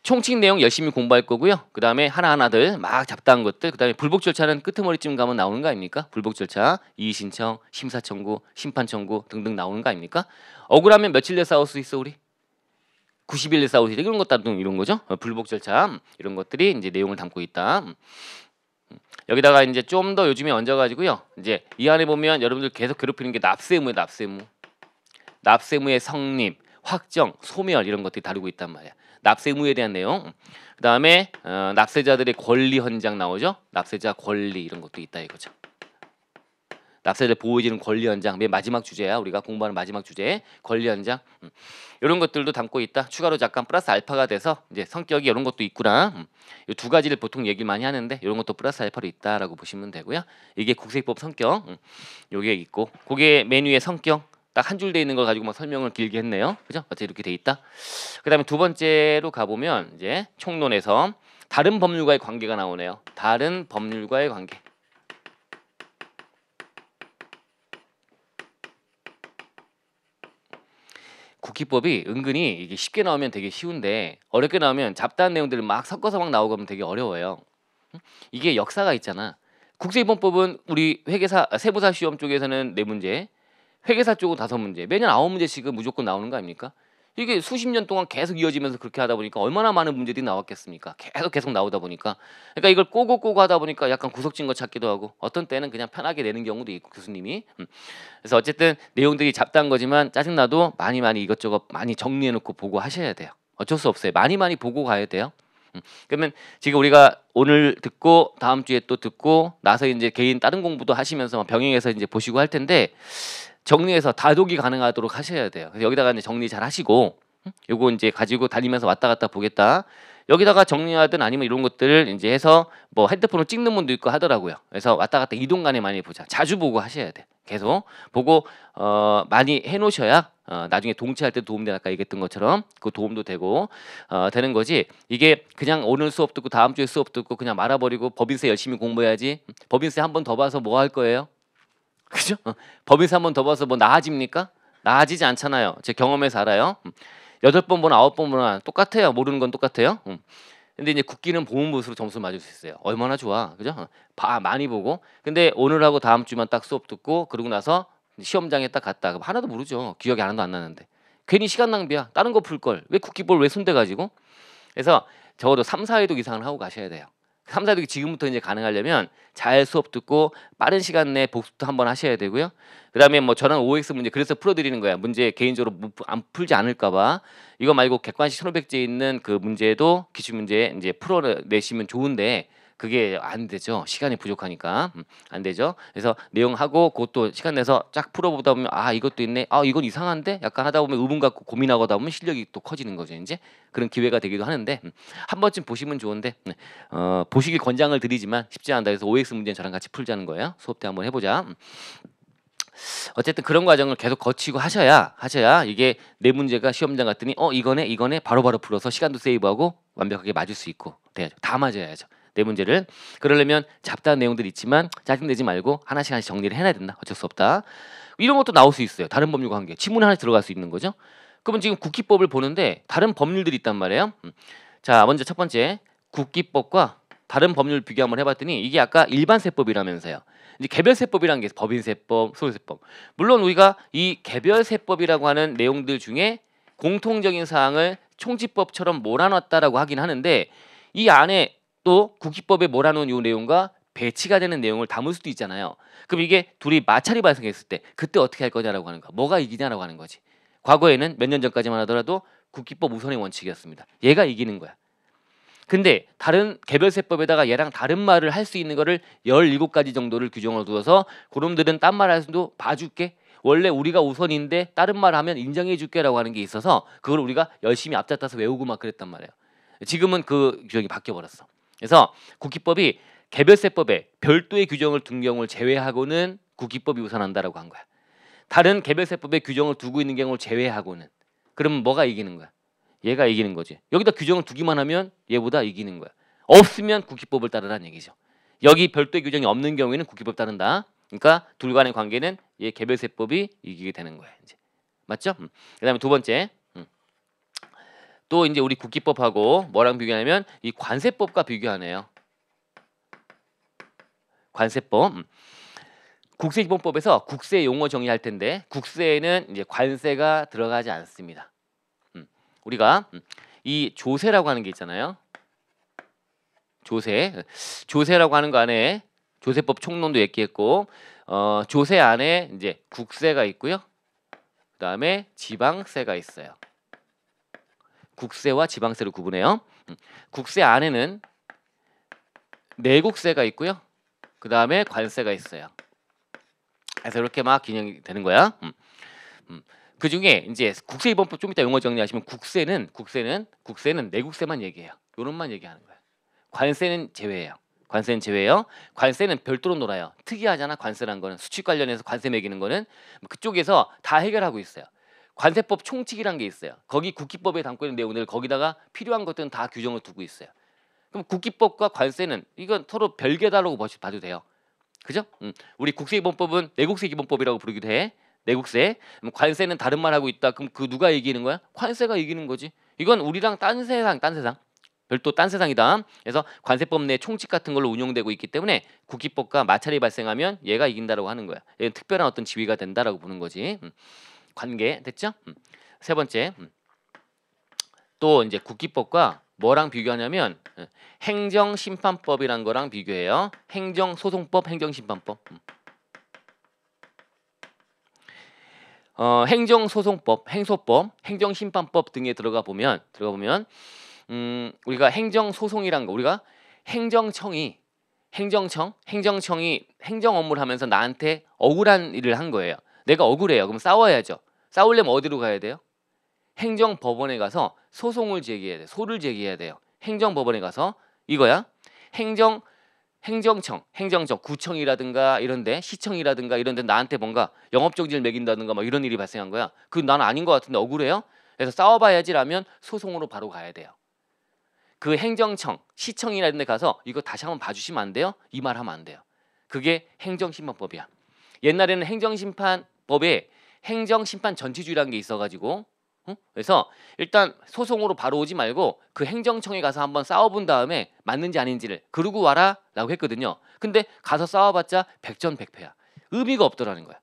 A: 총칙 내용 열심히 공부할 거고요. 그 다음에 하나하나들 막 잡다한 것들. 그 다음에 불복절차는 끄트머리쯤 가면 나오는 거 아닙니까? 불복절차, 이의신청, 심사청구, 심판청구 등등 나오는 거 아닙니까? 억울하면 며칠 내 싸울 수 있어 우리? 90일 내 싸울 수 있어. 이런 것 따로 이런 거죠. 불복절차 이런 것들이 이제 내용을 담고 있다. 여기다가 이제 좀 더 요즘에 얹어가지고요. 이제 이 안에 보면 여러분들 계속 괴롭히는 게 납세의무예요. 납세의무의 성립, 확정, 소멸 이런 것들이 다루고 있단 말이야. 납세의무에 대한 내용. 그 다음에 납세자들의 권리 헌장 나오죠. 납세자 권리 이런 것도 있다 이거죠. 납세자들 보호해주는 권리 헌장 맨 마지막 주제야. 우리가 공부하는 마지막 주제 권리 헌장. 이런 것들도 담고 있다. 추가로 잠깐 플러스 알파가 돼서 이제 성격이 이런 것도 있구나. 이 두 가지를 보통 얘기 많이 하는데 이런 것도 플러스 알파로 있다라고 보시면 되고요. 이게 국세법 성격. 요게 있고 그게 맨 위에 성격. 딱 한 줄 돼 있는 걸 가지고 막 설명을 길게 했네요. 그죠? 어째 이렇게 돼 있다. 그다음에 두 번째로 가보면 이제 총론에서 다른 법률과의 관계가 나오네요. 다른 법률과의 관계. 국기법이 은근히 이게 쉽게 나오면 되게 쉬운데 어렵게 나오면 잡다한 내용들을 막 섞어서 막 나오고 하면 되게 어려워요. 이게 역사가 있잖아. 국세기본법은 우리 회계사 세무사 시험 쪽에서는 4문제, 회계사 쪽은 5문제, 매년 9문제씩은 무조건 나오는 거 아닙니까? 이게 수십 년 동안 계속 이어지면서 그렇게 하다 보니까 얼마나 많은 문제들이 나왔겠습니까? 계속 나오다 보니까. 그러니까 이걸 꼬고 하다 보니까 약간 구석진 거 찾기도 하고 어떤 때는 그냥 편하게 내는 경우도 있고 교수님이. 그래서 어쨌든 내용들이 잡다한 거지만 짜증나도 많이 이것저것 많이 정리해놓고 보고 하셔야 돼요. 어쩔 수 없어요. 많이 보고 가야 돼요. 그러면 지금 우리가 오늘 듣고 다음 주에 또 듣고 나서 이제 개인 다른 공부도 하시면서 병행해서 이제 보시고 할 텐데 정리해서 다독이 가능하도록 하셔야 돼요. 그래서 여기다가 이제 정리 잘 하시고 요거 이제 가지고 다니면서 왔다 갔다 보겠다. 여기다가 정리하든 아니면 이런 것들을 이제 해서 뭐 핸드폰으로 찍는 분도 있고 하더라고요. 그래서 왔다 갔다 이동 간에 많이 보자. 자주 보고 하셔야 돼. 계속 보고 많이 해놓으셔야 나중에 동치할 때 도움되는 아까 얘기했던 것처럼 그 도움도 되고 되는 거지. 이게 그냥 오늘 수업 듣고 다음 주에 수업 듣고 그냥 말아버리고 법인세 열심히 공부해야지. 법인세 한 번 더 봐서 뭐 할 거예요? 그죠? 법인세 한 번 더 봐서 뭐 나아집니까? 나아지지 않잖아요. 제 경험에서 알아요. 8번 보나 9번 보나 똑같아요. 모르는 건 똑같아요. 근데 이제 국기는 보면 볼수록 점수 맞을 수 있어요. 얼마나 좋아, 그죠? 많이 보고. 근데 오늘하고 다음 주만 딱 수업 듣고 그러고 나서 시험장에 딱 갔다. 그럼 하나도 모르죠. 기억이 하나도 안 나는데. 괜히 시간 낭비야. 다른 거 풀 걸. 왜 국기볼 왜 손대 가지고? 그래서 적어도 3, 4회독 이상을 하고 가셔야 돼요. 3, 4회독이 지금부터 이제 가능하려면 잘 수업 듣고 빠른 시간 내에 복습도 한번 하셔야 되고요. 그다음에 뭐 저는 OX 문제 그래서 풀어드리는 거야. 문제 개인적으로 안 풀지 않을까봐. 이거 말고 객관식 1500제 있는 그 문제도 기출 문제 이제 풀어내시면 좋은데 그게 안 되죠. 시간이 부족하니까 안 되죠. 그래서 내용하고 그것도 시간 내서 쫙 풀어보다 보면 아 이것도 있네. 아 이건 이상한데? 약간 하다 보면 의문 갖고 고민하다 보면 실력이 또 커지는 거죠. 이제 그런 기회가 되기도 하는데 한 번쯤 보시면 좋은데 보시길 권장을 드리지만 쉽지 않다. 그래서 OX 문제는 저랑 같이 풀자는 거예요. 수업 때 한번 해보자. 어쨌든 그런 과정을 계속 거치고 하셔야 이게 내 문제가 시험장 갔더니 이거네 바로바로 풀어서 시간도 세이브하고 완벽하게 맞을 수 있고 돼야죠. 다 맞아야죠. 내 문제를. 그러려면 잡다한 내용들 있지만 짜증내지 말고 하나씩 정리를 해놔야 된다. 어쩔 수 없다. 이런 것도 나올 수 있어요. 다른 법률 관계. 지문에 하나 들어갈 수 있는 거죠. 그러면 지금 국기법을 보는데 다른 법률들이 있단 말이에요. 자, 먼저 첫 번째 국기법과 다른 법률 비교 한번 해봤더니 이게 아까 일반세법이라면서요. 이제 개별세법이라는 게 있어요. 법인세법, 소유세법. 물론 우리가 이 개별세법이라고 하는 내용들 중에 공통적인 사항을 총칙법처럼 몰아놨다라고 하긴 하는데 이 안에 또 국기법에 몰아놓은 이 내용과 배치가 되는 내용을 담을 수도 있잖아요. 그럼 이게 둘이 마찰이 발생했을 때 그때 어떻게 할 거냐라고 하는 거. 뭐가 이기냐라고 하는 거지. 과거에는 몇 년 전까지만 하더라도 국기법 우선의 원칙이었습니다. 얘가 이기는 거야. 근데 다른 개별세법에다가 얘랑 다른 말을 할 수 있는 거를 17가지 정도를 규정을 두어서 그놈들은 딴 말 할 수도 봐줄게. 원래 우리가 우선인데 다른 말 하면 인정해 줄게라고 하는 게 있어서 그걸 우리가 열심히 앞잡아서 외우고 막 그랬단 말이에요. 지금은 그 규정이 바뀌어 버렸어. 그래서 국기법이 개별세법에 별도의 규정을 둔 경우를 제외하고는 국기법이 우선한다라고 한 거야. 다른 개별세법에 규정을 두고 있는 경우를 제외하고는 그러면 뭐가 이기는 거야? 얘가 이기는 거지. 여기다 규정을 두기만 하면 얘보다 이기는 거야. 없으면 국기법을 따르라는 얘기죠. 여기 별도의 규정이 없는 경우에는 국기법 따른다. 그러니까 둘 간의 관계는 얘 개별세법이 이기게 되는 거야. 이제 맞죠? 그다음에 두 번째, 또 이제 우리 국기법하고 뭐랑 비교하냐면 이 관세법과 비교하네요. 관세법. 국세기본법에서 국세 용어 정의할 텐데 국세에는 이제 관세가 들어가지 않습니다. 우리가 이 조세라고 하는 게 있잖아요. 조세라고 하는 거 안에 조세법 총론도 얘기했고 조세 안에 이제 국세가 있고요. 그다음에 지방세가 있어요. 국세와 지방세를 구분해요. 국세 안에는 내국세가 있고요. 그다음에 관세가 있어요. 그래서 이렇게 막 균형이 되는 거야. 그 중에 이제 국세기본법 좀 이따 용어 정리하시면 국세는 내국세만 얘기해요. 요런만 얘기하는 거예요. 관세는 제외해요. 관세는 별도로 놀아요. 특이하잖아. 관세란 거는 수출 관련해서 관세 매기는 거는 그쪽에서 다 해결하고 있어요. 관세법 총칙이란 게 있어요. 거기 국기법에 담고 있는 내용들 거기다가 필요한 것들은 다 규정을 두고 있어요. 그럼 국기법과 관세는 이건 서로 별개다라고 봐도 돼요. 그죠? 우리 국세기본법은 내국세기본법이라고 부르기도 해. 내국세. 관세는 다른 말 하고 있다. 그럼 그 누가 이기는 거야? 관세가 이기는 거지. 이건 우리랑 딴 세상. 별도 딴 세상이다. 그래서 관세법 내 총칙 같은 걸로 운용되고 있기 때문에 국기법과 마찰이 발생하면 얘가 이긴다라고 하는 거야. 얘는 특별한 어떤 지위가 된다라고 보는 거지. 관계 됐죠? 세 번째. 또 이제 국기법과 뭐랑 비교하냐면 행정심판법이란 거랑 비교해요. 행정소송법, 행정심판법. 행정소송법, 행소법, 행정심판법 등에 들어가 보면 우리가 행정소송이란 거 우리가 행정청이 행정 업무를 하면서 나한테 억울한 일을 한 거예요. 내가 억울해요. 그럼 싸워야죠. 싸우려면 어디로 가야 돼요? 행정법원에 가서 소송을 제기해야 돼. 소를 제기해야 돼요. 행정법원에 가서 이거야. 행정청, 구청이라든가 이런데 시청이라든가 이런데 나한테 뭔가 영업정지를 매긴다든가 막 이런 일이 발생한 거야. 그 나는 아닌 것 같은데 억울해요. 그래서 싸워봐야지라면 소송으로 바로 가야 돼요. 그 행정청, 시청이라는 데 가서 이거 다시 한번 봐주시면 안 돼요? 이 말 하면 안 돼요. 그게 행정심판법이야. 옛날에는 행정심판법에 행정심판 전치주의라는 게 있어가지고 그래서 일단 소송으로 바로 오지 말고 그 행정청에 가서 한번 싸워본 다음에 맞는지 아닌지를 그러고 와라 라고 했거든요. 근데 가서 싸워봤자 백전백패야. 의미가 없더라는 거야.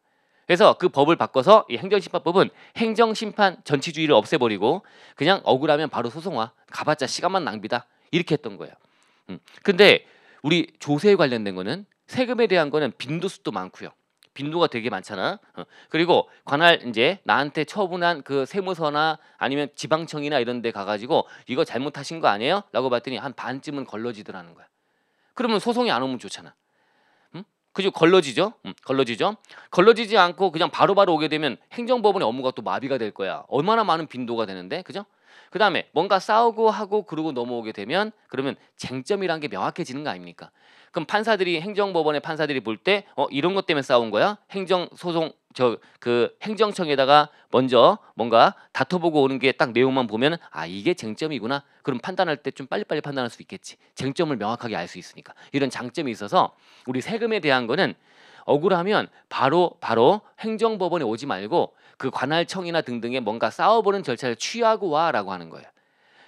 A: 그래서 그 법을 바꿔서 이 행정심판법은 행정심판 전치주의를 없애버리고 그냥 억울하면 바로 소송 와. 가봤자 시간만 낭비다. 이렇게 했던 거예요. 근데 우리 조세에 관련된 거는 세금에 대한 거는 빈도수도 많고요. 빈도가 되게 많잖아. 그리고 관할 이제 나한테 처분한 그 세무서나 아니면 지방청이나 이런 데 가가지고 이거 잘못하신 거 아니에요? 라고 봤더니 한 반쯤은 걸러지더라는 거야. 그러면 소송이 안 오면 좋잖아. 그죠? 걸러지죠. 걸러지죠. 걸러지지 않고 그냥 바로바로 오게 되면 행정법원의 업무가 또 마비가 될 거야. 얼마나 많은 빈도가 되는데, 그죠? 그 다음에 뭔가 싸우고 하고 그러고 넘어오게 되면 그러면 쟁점이란 게 명확해지는 거 아닙니까? 그럼 판사들이 행정법원의 판사들이 볼 때 이런 것 때문에 싸운 거야? 행정소송 그 행정청에다가 먼저 뭔가 다퉈보고 오는 게 딱 내용만 보면 아 이게 쟁점이구나. 그럼 판단할 때 좀 빨리빨리 판단할 수 있겠지. 쟁점을 명확하게 알 수 있으니까. 이런 장점이 있어서 우리 세금에 대한 거는 억울하면 바로 행정법원에 오지 말고 그 관할청이나 등등에 뭔가 싸워보는 절차를 취하고 와라고 하는 거예요.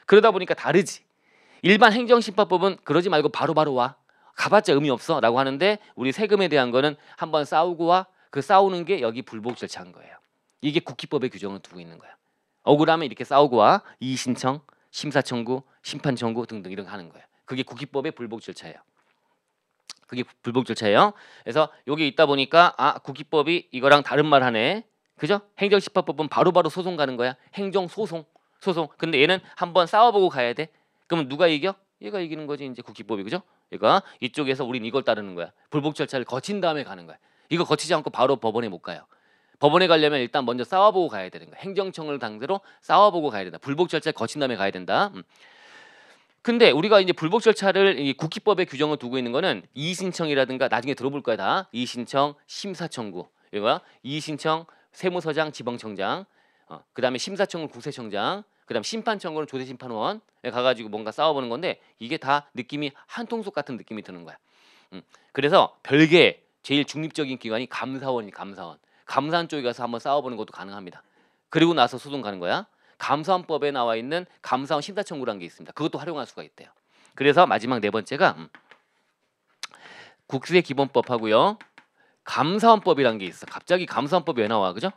A: 그러다 보니까 다르지. 일반 행정심판법은 그러지 말고 바로 와. 가봤자 의미 없어라고 하는데 우리 세금에 대한 거는 한번 싸우고 와. 그 싸우는 게 여기 불복 절차인 거예요. 이게 국기법의 규정을 두고 있는 거야. 억울하면 이렇게 싸우고 와. 이의신청, 심사청구, 심판청구 등등 이런 거 하는 거예요. 그게 국기법의 불복 절차예요. 그게 불복 절차예요. 그래서 여기 있다 보니까 아 국기법이 이거랑 다른 말 하네. 그죠? 행정심판법은 바로바로 소송 가는 거야. 행정소송. 근데 얘는 한번 싸워보고 가야 돼. 그러면 누가 이겨? 얘가 이기는 거지 이제 국기법이. 그죠? 얘가 이쪽에서 우린 이걸 따르는 거야. 불복 절차를 거친 다음에 가는 거야. 이거 거치지 않고 바로 법원에 못 가요. 법원에 가려면 일단 먼저 싸워보고 가야 되는 거야. 행정청을 상대로 싸워보고 가야 된다. 불복 절차를 거친 다음에 가야 된다. 근데 우리가 이제 불복 절차를 이 국기법의 규정을 두고 있는 거는 이의신청이라든가 나중에 들어볼 거야 다. 이의신청, 심사청구. 이거야. 이의신청, 세무서장, 지방청장. 그다음에 심사청구 국세청장. 그다음 심판청구는 조세심판원에 가가지고 뭔가 싸워보는 건데 이게 다 느낌이 한통속 같은 느낌이 드는 거야. 그래서 별개 제일 중립적인 기관이 감사원. 감사원 쪽에 가서 한번 싸워보는 것도 가능합니다. 그리고 나서 소송 가는 거야. 감사원법에 나와 있는 감사원 심사청구라는 게 있습니다. 그것도 활용할 수가 있대요. 그래서 마지막 네 번째가 국세기본법하고요. 감사원법이라는 게 있어. 갑자기 감사원법이 왜 나와, 그죠?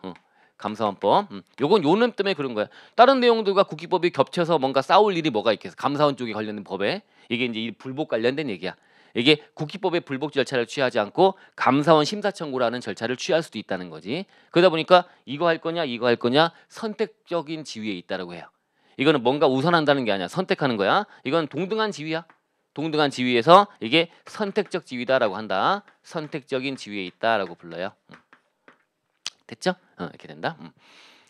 A: 감사원법. 요건 요놈 때문에 그런 거야. 다른 내용들과 국기법이 겹쳐서 뭔가 싸울 일이 뭐가 있겠어? 감사원 쪽에 관련된 법에 이게 이제 이 불복 관련된 얘기야. 이게 국기법의 불복 절차를 취하지 않고 감사원 심사청구라는 절차를 취할 수도 있다는 거지. 그러다 보니까 이거 할 거냐 선택적인 지위에 있다라고 해요. 이거는 뭔가 우선한다는 게 아니야. 선택하는 거야. 이건 동등한 지위야. 동등한 지위에서 이게 선택적 지위다라고 한다. 선택적인 지위에 있다라고 불러요. 됐죠? 이렇게 된다.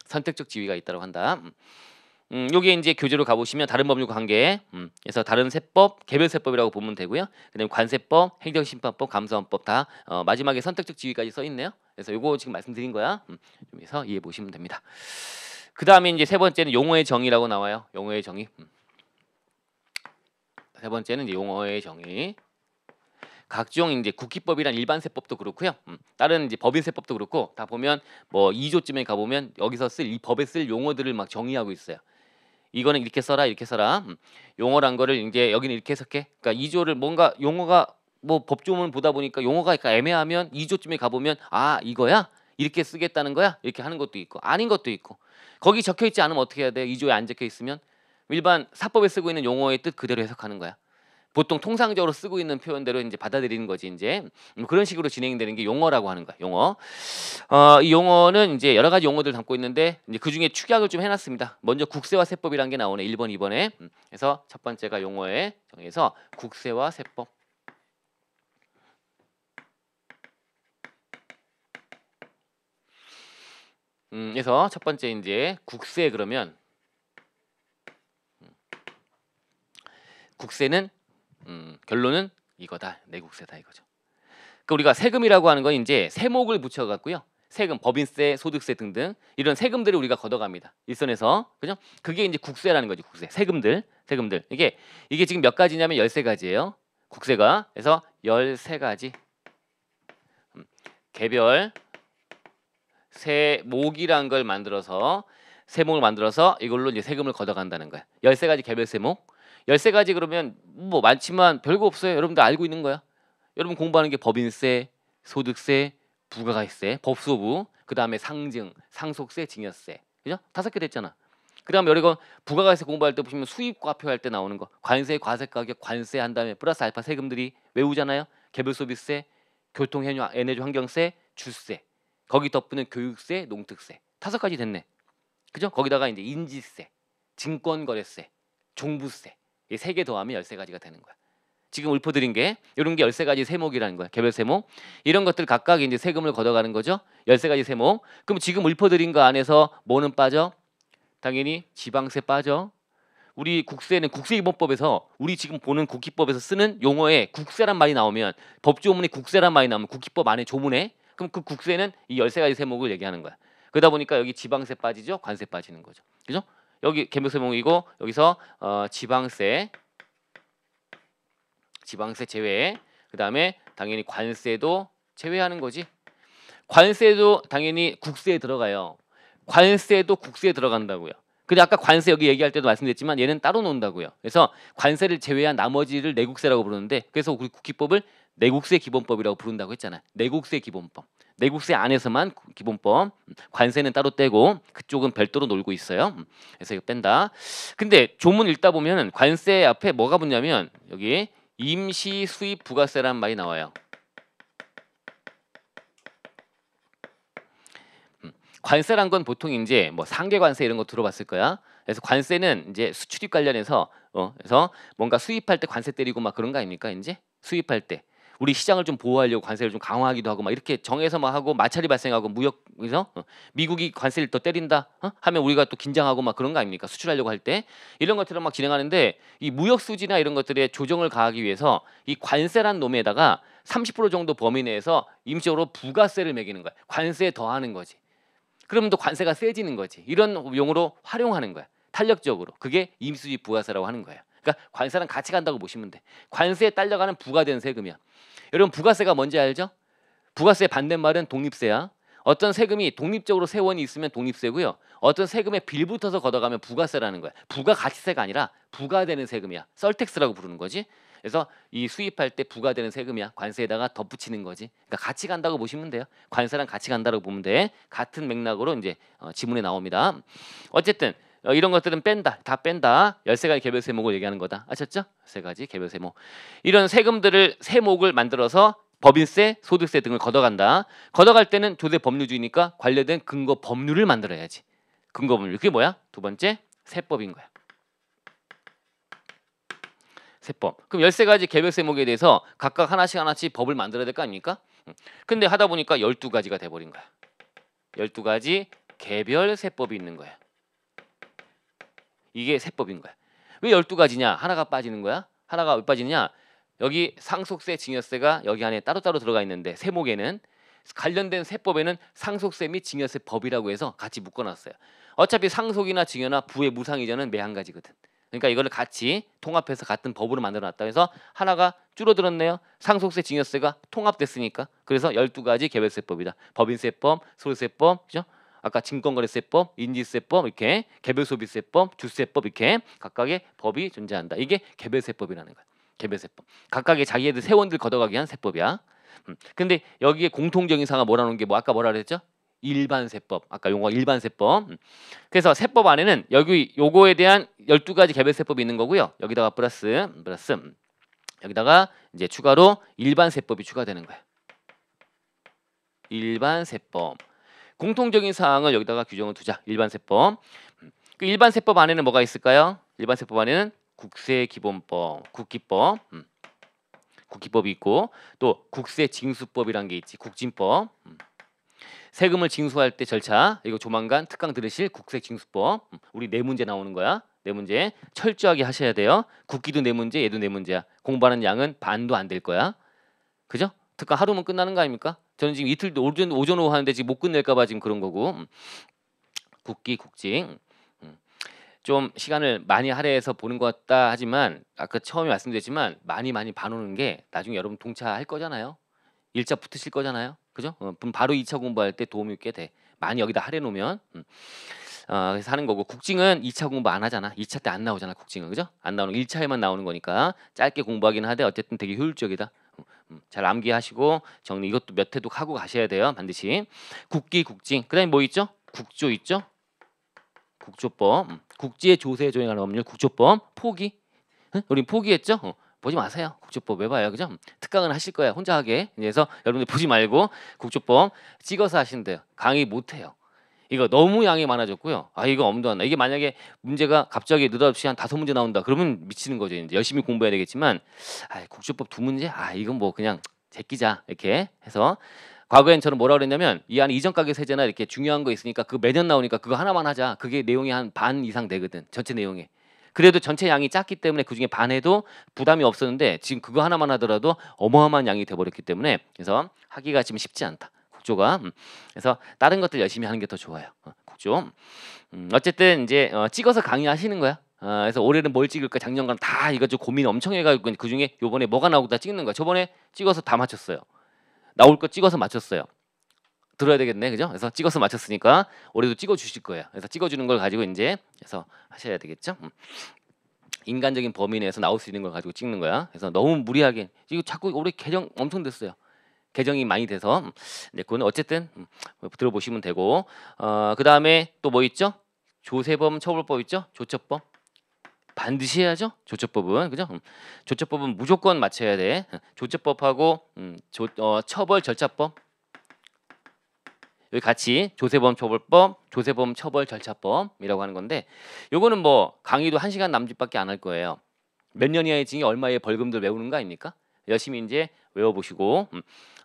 A: 선택적 지위가 있다고 한다. 요게 이제 교재로 가보시면 다른 법률과 관계, 그래서 다른 세법, 개별 세법이라고 보면 되고요. 그다음에 관세법, 행정심판법, 감사원법 다 마지막에 선택적 지위까지 써 있네요. 그래서 요거 지금 말씀드린 거야. 좀 해서 이해해 보시면 됩니다. 그 다음에 이제 세 번째는 용어의 정의라고 나와요. 용어의 정의. 세 번째는 이제 용어의 정의. 각종 이제 국기법이란 일반 세법도 그렇고요. 다른 이제 법인 세법도 그렇고 다 보면 뭐 2조쯤에 가 보면 여기서 쓸 이 법에 쓸 용어들을 막 정의하고 있어요. 이거는 이렇게 써라 이렇게 써라. 용어란 거를 이제 여기는 이렇게 해석해. 그러니까 2조를 뭔가 용어가 뭐 법조문 보다 보니까 용어가 애매하면 2조쯤에 가 보면 아 이거야 이렇게 쓰겠다는 거야 이렇게 하는 것도 있고 아닌 것도 있고 거기 적혀 있지 않으면 어떻게 해야 돼? 2조에 안 적혀 있으면 일반 사법에 쓰고 있는 용어의 뜻 그대로 해석하는 거야. 보통 통상적으로 쓰고 있는 표현대로 이제 받아들이는 거지 이제 그런 식으로 진행되는 게 용어라고 하는 거야. 용어. 이 용어는 이제 여러 가지 용어들 담고 있는데 이제 그 중에 축약을 좀 해놨습니다. 먼저 국세와 세법이라는 게 나오네. 1번, 2번에. 그래서 첫 번째가 용어에 정해서 국세와 세법. 그래서 첫 번째 이제 국세 그러면 국세는 결론은 이거다. 내국세다 이거죠. 그러니까 우리가 세금이라고 하는 건 이제 세목을 붙여갖고요. 세금, 법인세, 소득세 등등 이런 세금들을 우리가 걷어갑니다. 일선에서 그죠? 그게 이제 국세라는 거지. 국세, 세금들. 이게 지금 몇 가지냐면 13가지예요. 국세가. 그래서 13가지 개별 세목이란 걸 만들어서 세목을 만들어서 이걸로 이제 세금을 걷어간다는 거야. 13가지 개별 세목. 13가지 그러면 뭐 많지만 별거 없어요. 여러분들 알고 있는 거야. 여러분 공부하는 게 법인세, 소득세, 부가가세, 법소부, 그 다음에 상증, 상속세, 증여세, 그죠? 5개 됐잖아. 그 다음에 여기가 부가가세 공부할 때 보시면 수입과표 할 때 나오는 거, 관세, 과세가격, 관세 한 다음에 플러스 알파 세금들이 외우잖아요. 개별소비세, 교통해뇨, 에너지 환경세, 주세, 거기 덧붙는 교육세, 농특세, 5가지 됐네. 그죠? 거기다가 이제 인지세, 증권거래세, 종부세 이 3개 더하면 13가지가 되는 거야. 지금 읊어드린 게 이런 게 13가지 세목이라는 거야. 개별 세목. 이런 것들 각각 이제 세금을 걷어가는 거죠. 13가지 세목. 그럼 지금 읊어드린 거 안에서 뭐는 빠져? 당연히 지방세 빠져. 우리 국세는 국세기본법에서 우리 지금 보는 국기법에서 쓰는 용어에 국세란 말이 나오면 법조문에 국세란 말이 나오면 국기법 안에 조문에 그럼 그 국세는 이 13가지 세목을 얘기하는 거야. 그러다 보니까 여기 지방세 빠지죠. 관세 빠지는 거죠. 그죠? 여기 개별 세목이고 여기서 지방세 제외. 그다음에 당연히 관세도 제외하는 거지. 관세도 당연히 국세에 들어가요. 관세도 국세에 들어간다고요. 근데 아까 관세 여기 얘기할 때도 말씀드렸지만 얘는 따로 논다고요. 그래서 관세를 제외한 나머지를 내국세라고 부르는데 그래서 우리 국기법을 내국세 기본법이라고 부른다고 했잖아. 내국세 기본법. 내국세 안에서만 기본법. 관세는 따로 떼고 그쪽은 별도로 놀고 있어요. 그래서 이거 뺀다. 근데 조문 읽다 보면 관세 앞에 뭐가 붙냐면 여기 임시 수입 부가세라는 말이 나와요. 관세란 건 보통 이제 뭐 상계 관세 이런 거 들어봤을 거야. 그래서 관세는 이제 수출입 관련해서 그래서 뭔가 수입할 때 관세 때리고 막 그런 거 아닙니까? 이제 수입할 때 우리 시장을 좀 보호하려고 관세를 좀 강화하기도 하고 막 이렇게 정해서 막 하고 마찰이 발생하고 무역에서 미국이 관세를 더 때린다 하면 우리가 또 긴장하고 막 그런 거 아닙니까? 수출하려고 할 때 이런 것들을 막 진행하는데 이 무역 수지나 이런 것들에 조정을 가하기 위해서 이 관세란 놈에다가 30% 정도 범위 내에서 임시적으로 부가세를 매기는 거야. 관세에 더하는 거지. 그러면 또 관세가 세지는 거지. 이런 용어로 활용하는 거야. 탄력적으로. 그게 임수지 부가세라고 하는 거예요. 그러니까 관세랑 같이 간다고 보시면 돼. 관세에 딸려가는 부과된 세금이야. 여러분 부가세가 뭔지 알죠? 부가세의 반대말은 독립세야. 어떤 세금이 독립적으로 세원이 있으면 독립세고요. 어떤 세금에 빌붙어서 걷어가면 부가세라는 거야. 부가가치세가 아니라 부과되는 세금이야. 썰택스라고 부르는 거지. 그래서 이 수입할 때 부과되는 세금이야. 관세에다가 덧붙이는 거지. 그러니까 같이 간다고 보시면 돼요. 관세랑 같이 간다고 보면 돼. 같은 맥락으로 이제 지문에 나옵니다. 어쨌든 이런 것들은 뺀다. 다 뺀다. 13가지 개별 세목을 얘기하는 거다. 아셨죠? 13가지 개별 세목. 이런 세금들을 세목을 만들어서 법인세, 소득세 등을 걷어간다. 걷어갈 때는 조세 법률주의니까 관련된 근거 법률을 만들어야지. 근거 법률. 그게 뭐야? 두 번째 세법인 거야. 세법. 그럼 13가지 개별 세목에 대해서 각각 하나씩 법을 만들어야 될 거 아닙니까? 근데 하다 보니까 12가지가 돼버린 거야. 12가지 개별 세법이 있는 거야. 이게 세법인 거야. 왜 12가지냐? 하나가 빠지는 거야. 하나가 왜 빠지느냐? 여기 상속세, 증여세가 여기 안에 따로따로 들어가 있는데 세목에는 관련된 세법에는 상속세 및 증여세 법이라고 해서 같이 묶어놨어요. 어차피 상속이나 증여나 부의 무상이전은 매 한 가지거든. 그러니까 이거를 같이 통합해서 같은 법으로 만들어놨다 해서 하나가 줄어들었네요. 상속세, 증여세가 통합됐으니까. 그래서 12가지 개별세법이다. 법인세법, 소득세법, 그죠? 아까 증권거래세법, 인지세법 이렇게 개별소비세법, 주세법 이렇게 각각의 법이 존재한다. 이게 개별세법이라는 거야. 개별세법. 각각의 자기네들 세원들 걷어가기 위한 세법이야. 근데 여기에 공통적인 사항을 몰아놓은 게 뭐 아까 뭐라 그랬죠? 일반세법. 아까 용어 일반세법. 그래서 세법 안에는 여기 요거에 대한 12가지 개별세법이 있는 거고요. 여기다가 플러스 여기다가 이제 추가로 일반세법이 추가되는 거야. 일반세법. 공통적인 사항을 여기다가 규정을 두자. 일반세법. 그 일반세법 안에는 뭐가 있을까요? 일반세법 안에는 국세기본법, 국기법, 국기법이 있고 또 국세징수법이란 게 있지. 국진법. 세금을 징수할 때 절차 이거 조만간 특강 들으실 국세징수법. 우리 네 문제 나오는 거야. 네 문제 철저하게 하셔야 돼요. 국기도 네 문제, 얘도 네 문제야. 공부하는 양은 반도 안 될 거야. 그죠? 특강 하루면 끝나는 거 아닙니까? 저는 지금 이틀도 오전 오후 하는데 지금 못 끝낼까 봐 지금 그런 거고. 국기, 국징. 좀 시간을 많이 할애해서 보는 것 같다 하지만 아까 처음에 말씀드렸지만 많이 봐놓는 게 나중에 여러분 동차할 거잖아요. 1차 붙으실 거잖아요. 그죠? 그럼 바로 2차 공부할 때 도움이 꽤 돼. 많이 여기다 할애 놓으면 그래서 하는 거고 국징은 2차 공부 안 하잖아. 2차 때 안 나오잖아. 국징은. 그죠? 안 나오는 1차에만 나오는 거니까 짧게 공부하긴 하되 어쨌든 되게 효율적이다. 잘 암기하시고 정리 이것도 몇 회도 하고 가셔야 돼요. 반드시. 국기, 국징. 그다음에 뭐 있죠? 국조 있죠? 국조법. 국지의 조세에 조행하는 법률 국조법. 포기. 우린 포기했죠? 보지 마세요. 국조법 왜 봐요? 그죠? 특강은 하실 거야. 혼자 하게. 그래서 여러분들 보지 말고 국조법 찍어서 하시면 돼요. 강의 못 해요. 이거 너무 양이 많아졌고요. 아 이거 엄두 안 나. 이게 만약에 문제가 갑자기 느닷없이 한 5문제 나온다. 그러면 미치는 거죠. 이제 열심히 공부해야 되겠지만 국조법 2문제? 이건 뭐 그냥 제끼자 이렇게 해서 과거엔 저는 뭐라 그랬냐면 이 안에 이전 가계 세제나 이렇게 중요한 거 있으니까 그거 매년 나오니까 그거 하나만 하자. 그게 내용이 한 반 이상 되거든. 전체 내용에. 그래도 전체 양이 작기 때문에 그중에 반 해도 부담이 없었는데 지금 그거 하나만 하더라도 어마어마한 양이 돼버렸기 때문에 그래서 하기가 지금 쉽지 않다. 국조가. 그래서 다른 것들 열심히 하는 게 더 좋아요. 국조. 어쨌든 이제 찍어서 강의하시는 거야. 그래서 올해는 뭘 찍을까 작년간 다 이것저것 고민 엄청 해가지고 그 중에 요번에 뭐가 나오고 다 찍는 거야. 저번에 찍어서 다 맞췄어요. 나올 거 찍어서 맞췄어요. 들어야 되겠네, 그죠? 그래서 찍어서 맞췄으니까 올해도 찍어 주실 거예요. 그래서 찍어 주는 걸 가지고 이제 해서 하셔야 되겠죠. 인간적인 범위 내에서 나올 수 있는 걸 가지고 찍는 거야. 그래서 너무 무리하게 이거 자꾸 올해 개정 엄청 됐어요. 개정이 많이 돼서 이제 그거는 어쨌든 들어보시면 되고 그 다음에 또 뭐 있죠? 조세범 처벌법 있죠? 조처법 반드시 해야죠. 조처법은 그죠? 조처법은 무조건 맞춰야 돼. 조처법하고 처벌 절차법 여기 같이 조세범 처벌법, 조세범 처벌 절차법이라고 하는 건데 요거는 뭐 강의도 1시간 남짓밖에 안 할 거예요. 몇 년 이하의 징역 얼마의 벌금들 외우는 거 아닙니까? 열심히 이제 외워보시고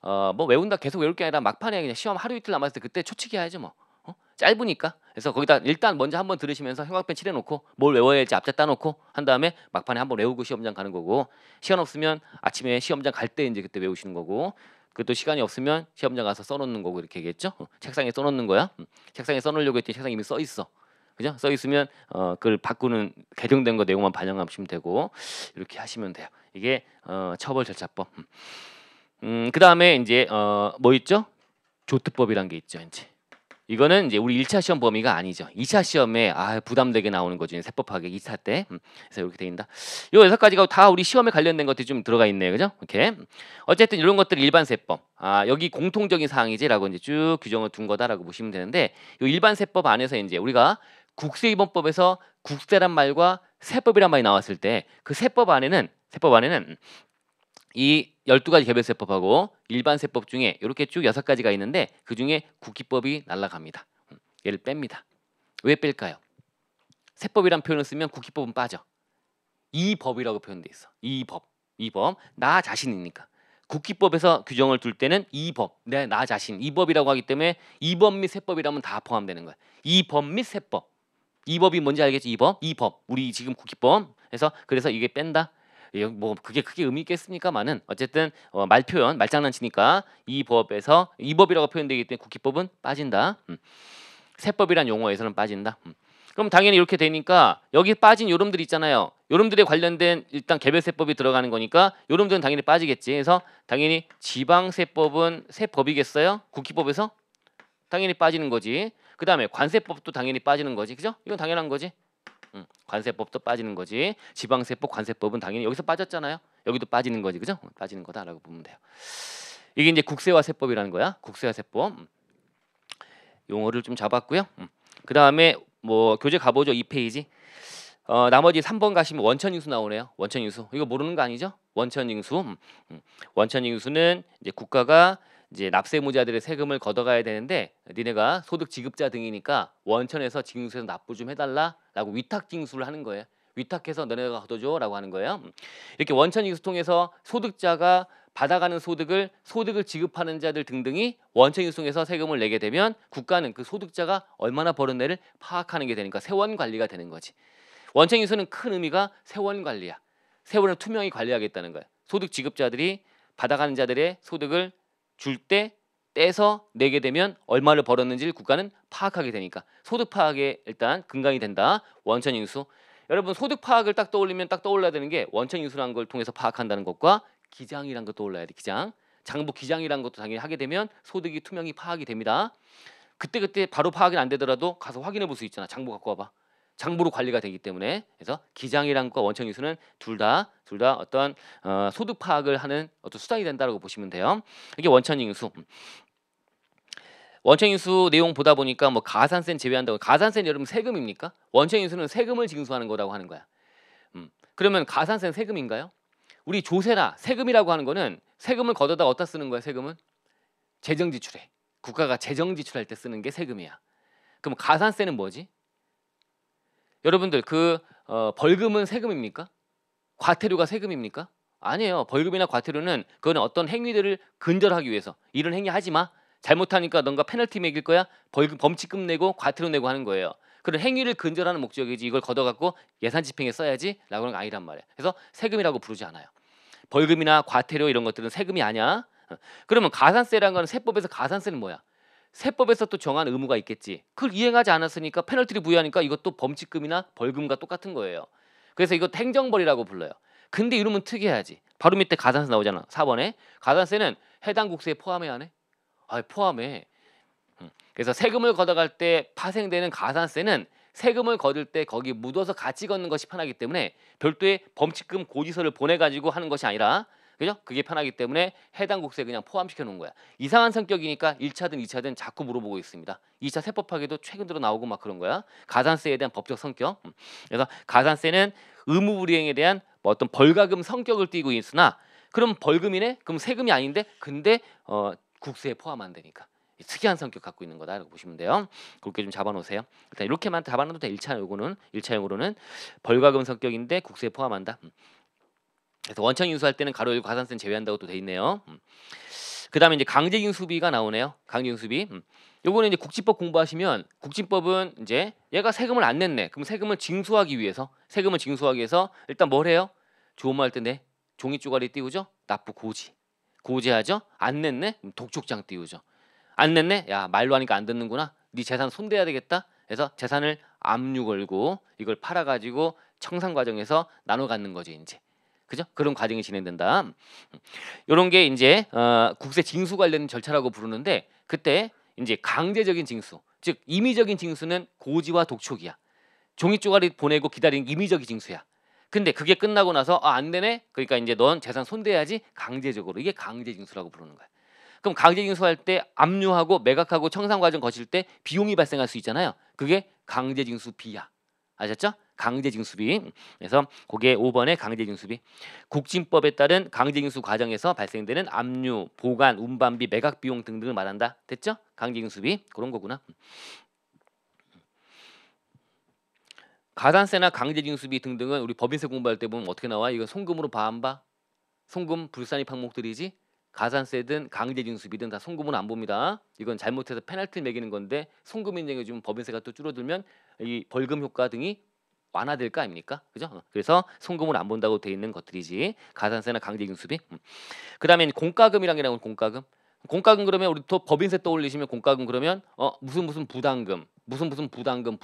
A: 뭐 외운다 계속 외울 게 아니라 막판에 그냥 시험 하루 이틀 남았을 때 그때 초치기 해야죠 뭐. 짧으니까. 그래서 거기다 일단 먼저 한번 들으시면서 형광펜 칠해놓고 뭘 외워야 할지 앞자 따놓고 한 다음에 막판에 한번 외우고 시험장 가는 거고 시간 없으면 아침에 시험장 갈 때 이제 그때 외우시는 거고 그 또 시간이 없으면 시험장 가서 써놓는 거고 이렇게 하겠죠. 책상에 써놓는 거야. 책상에 써놓으려고 했더니 책상에 이미 써 있어. 그죠? 써 있으면 그걸 바꾸는 개정된 거 내용만 반영하시면 되고 이렇게 하시면 돼요. 이게 처벌 절차법. 그 다음에 이제 뭐 있죠? 조특법이란 게 있죠. 이제 이거는 이제 우리 1차 시험 범위가 아니죠. 2차 시험에 부담되게 나오는 거죠. 세법학의 2차 때. 그래서 이렇게 돼 있다. 요 6가지가 다 우리 시험에 관련된 것들이 좀 들어가 있네요. 그죠? 이렇게. 어쨌든 이런 것들이 일반 세법. 여기 공통적인 사항이지라고 이제 쭉 규정을 둔 거다라고 보시면 되는데 요 일반 세법 안에서 이제 우리가 국세입원법에서 국세란 말과 세법이란 말이 나왔을 때 그 세법 안에는 이 12가지 개별세법하고 일반 세법 중에 이렇게 쭉 6가지가 있는데 그중에 국기법이 날아갑니다. 얘를 뺍니다. 왜 뺄까요? 세법이란 표현을 쓰면 국기법은 빠져. 이 법이라고 표현돼 있어. 이 법. 나 자신이니까. 국기법에서 규정을 둘 때는 이 법, 나 자신, 이 법이라고 하기 때문에 이 법 및 세법이라면 다 포함되는 거야. 이 법 및 세법. 이 법이 뭔지 알겠지? 이 법. 우리 지금 국기법. 그래서 이게 뺀다. 뭐 그게 크게 의미 있겠습니까만은 어쨌든 말표현 말장난치니까 이 법이라고 표현되기 때문에 국기법은 빠진다. 세법이란 용어에서는 빠진다. 그럼 당연히 이렇게 되니까 여기 빠진 요놈들 있잖아요. 요놈들에 관련된 일단 개별세법이 들어가는 거니까 요놈들은 당연히 빠지겠지. 그래서 당연히 지방세법은 세법이겠어요? 국기법에서 당연히 빠지는 거지. 그 다음에 관세법도 당연히 빠지는 거지. 그죠? 이건 당연한 거지. 관세법도 빠지는 거지. 지방세법, 관세법은 당연히 여기서 빠졌잖아요. 여기도 빠지는 거지, 그죠? 빠지는 거다라고 보면 돼요. 이게 이제 국세와 세법이라는 거야. 국세와 세법 용어를 좀 잡았고요. 그 다음에 뭐 교재 가보죠. 2페이지. 나머지 3번 가시면 원천징수 나오네요. 원천징수 이거 모르는 거 아니죠? 원천징수. 원천징수는 이제 국가가 이제 납세무자들의 세금을 걷어가야 되는데 니네가 소득 지급자 등이니까 원천에서 징수해서 납부 좀 해달라라고 위탁징수를 하는 거예요. 위탁해서 너네가 걷어줘라고 하는 거예요. 이렇게 원천징수 통해서 소득자가 받아가는 소득을 지급하는 자들 등등이 원천징수 통해서 세금을 내게 되면 국가는 그 소득자가 얼마나 벌었네를 파악하는 게 되니까 세원 관리가 되는 거지. 원천징수는 큰 의미가 세원 관리야. 세원을 투명히 관리하겠다는 거야. 소득 지급자들이 받아가는 자들의 소득을 줄 때 떼서 내게 되면 얼마를 벌었는지를 국가는 파악하게 되니까 소득 파악에 일단 근간이 된다. 원천징수. 여러분 소득 파악을 딱 떠올리면 딱 떠올라야 되는 게 원천징수라는 걸 통해서 파악한다는 것과 기장이라는 거 떠올라야 돼. 기장. 장부 기장이라는 것도 당연히 하게 되면 소득이 투명히 파악이 됩니다. 그때 바로 파악이 안 되더라도 가서 확인해 볼 수 있잖아. 장부 갖고 와봐. 장부로 관리가 되기 때문에 그래서 기장이란 것과 원천징수는 둘 다 어떤 소득 파악을 하는 어떤 수단이 된다고 보시면 돼요. 이게 원천징수. 원천징수 내용 보다 보니까 뭐 가산세 제외한다고. 가산세는 여러분 세금입니까? 원천징수는 세금을 징수하는 거라고 하는 거야. 그러면 가산세는 세금인가요? 우리 조세나 세금이라고 하는 거는 세금을 걷어다 어디다 쓰는 거야? 세금은 재정 지출해. 국가가 재정 지출할 때 쓰는 게 세금이야. 그럼 가산세는 뭐지? 여러분들 벌금은 세금입니까? 과태료가 세금입니까? 아니에요. 벌금이나 과태료는 그거는 어떤 행위들을 근절하기 위해서 이런 행위 하지 마. 잘못하니까 넌가 페널티 매길 거야. 벌금 범칙금 내고 과태료 내고 하는 거예요. 그런 행위를 근절하는 목적이지 이걸 걷어갖고 예산 집행에 써야지라고 하는 거 아니란 말이에요. 그래서 세금이라고 부르지 않아요. 벌금이나 과태료 이런 것들은 세금이 아니야. 그러면 가산세라는 건 세법에서 가산세는 뭐야? 세법에서 또 정한 의무가 있겠지. 그걸 이행하지 않았으니까 페널티를 부여하니까 이것도 범칙금이나 벌금과 똑같은 거예요. 그래서 이것도 행정벌이라고 불러요. 근데 이러면 특이하지. 바로 밑에 가산세 나오잖아. 4번에. 가산세는 해당 국세에 포함해야 하네? 아, 포함해. 그래서 세금을 걷어갈 때 파생되는 가산세는 세금을 거둘 때 거기 묻어서 같이 걷는 것이 편하기 때문에 별도의 범칙금 고지서를 보내가지고 하는 것이 아니라, 그죠? 그게 편하기 때문에 해당 국세에 그냥 포함시켜 놓은 거야. 이상한 성격이니까 1차든 2차든 자꾸 물어보고 있습니다. 2차 세법학에도 최근 들어 나오고 막 그런 거야. 가산세에 대한 법적 성격. 그래서 가산세는 의무 불이행에 대한 뭐 어떤 벌가금 성격을 띠고 있으나, 그럼 벌금이네? 그럼 세금이 아닌데 근데 국세에 포함 안 되니까 특이한 성격 갖고 있는 거다라고 보시면 돼요. 그렇게 좀 잡아놓으세요. 일단 이렇게만 잡아놔도 돼. 1차 요거는 1차용으로는 벌과금 성격인데 국세에 포함한다. 그래서 원천 인수할 때는 가로 열고 가산세는 제외한다고 또 돼 있네요. 그다음에 이제 강제징수비가 나오네요. 강제징수비. 요거는 이제 국지법 공부하시면, 국지법은 이제 얘가 세금을 안 냈네. 그럼 세금을 징수하기 위해서 일단 뭘 해요? 조업할 때 내 종이 쪼가리 띄우죠. 납부 고지하죠. 안 냈네. 그럼 독촉장 띄우죠. 안 냈네? 야, 말로 하니까 안 듣는구나. 네 재산 손대야 되겠다. 그래서 재산을 압류 걸고 이걸 팔아가지고 청산 과정에서 나눠 갖는 거지 이제. 그죠? 그런 과정이 진행된다. 이런 게 이제 국세 징수 관련 절차라고 부르는데, 그때 이제 강제적인 징수, 즉 임의적인 징수는 고지와 독촉이야. 종이 쪼가리 보내고 기다리는 임의적인 징수야. 근데 그게 끝나고 나서 안 되네. 그러니까 이제 넌 재산 손대야지. 강제적으로. 이게 강제징수라고 부르는 거야. 그럼 강제징수할 때 압류하고 매각하고 청산 과정 거칠 때 비용이 발생할 수 있잖아요. 그게 강제징수비야. 아셨죠? 강제징수비. 그래서 그게 5번의 강제징수비. 국진법에 따른 강제징수 과정에서 발생되는 압류, 보관, 운반비, 매각 비용 등등을 말한다. 됐죠? 강제징수비 그런 거구나. 가산세나 강제징수비 등등은 우리 법인세 공부할 때 보면 어떻게 나와? 이건 송금으로 봐 안 봐? 송금 불산입 항목들이지. 가산세든 강제징수비든 다 송금은 안 봅니다. 이건 잘못해서 페널티 매기는 건데, 송금 인정해 주면 법인세가 또 줄어들면 이 벌금 효과 등이 완화될 거 아닙니까? 그죠? 그래서 송금을 안 본다고 돼 있는 것들이지. 가산세나 강제징수비. 그다음에 공과금이란 게 나오는 공과금. 공과금 그러면 우리 또 법인세 떠올리시면 공과금 그러면 무슨 부담금, 무슨 부담금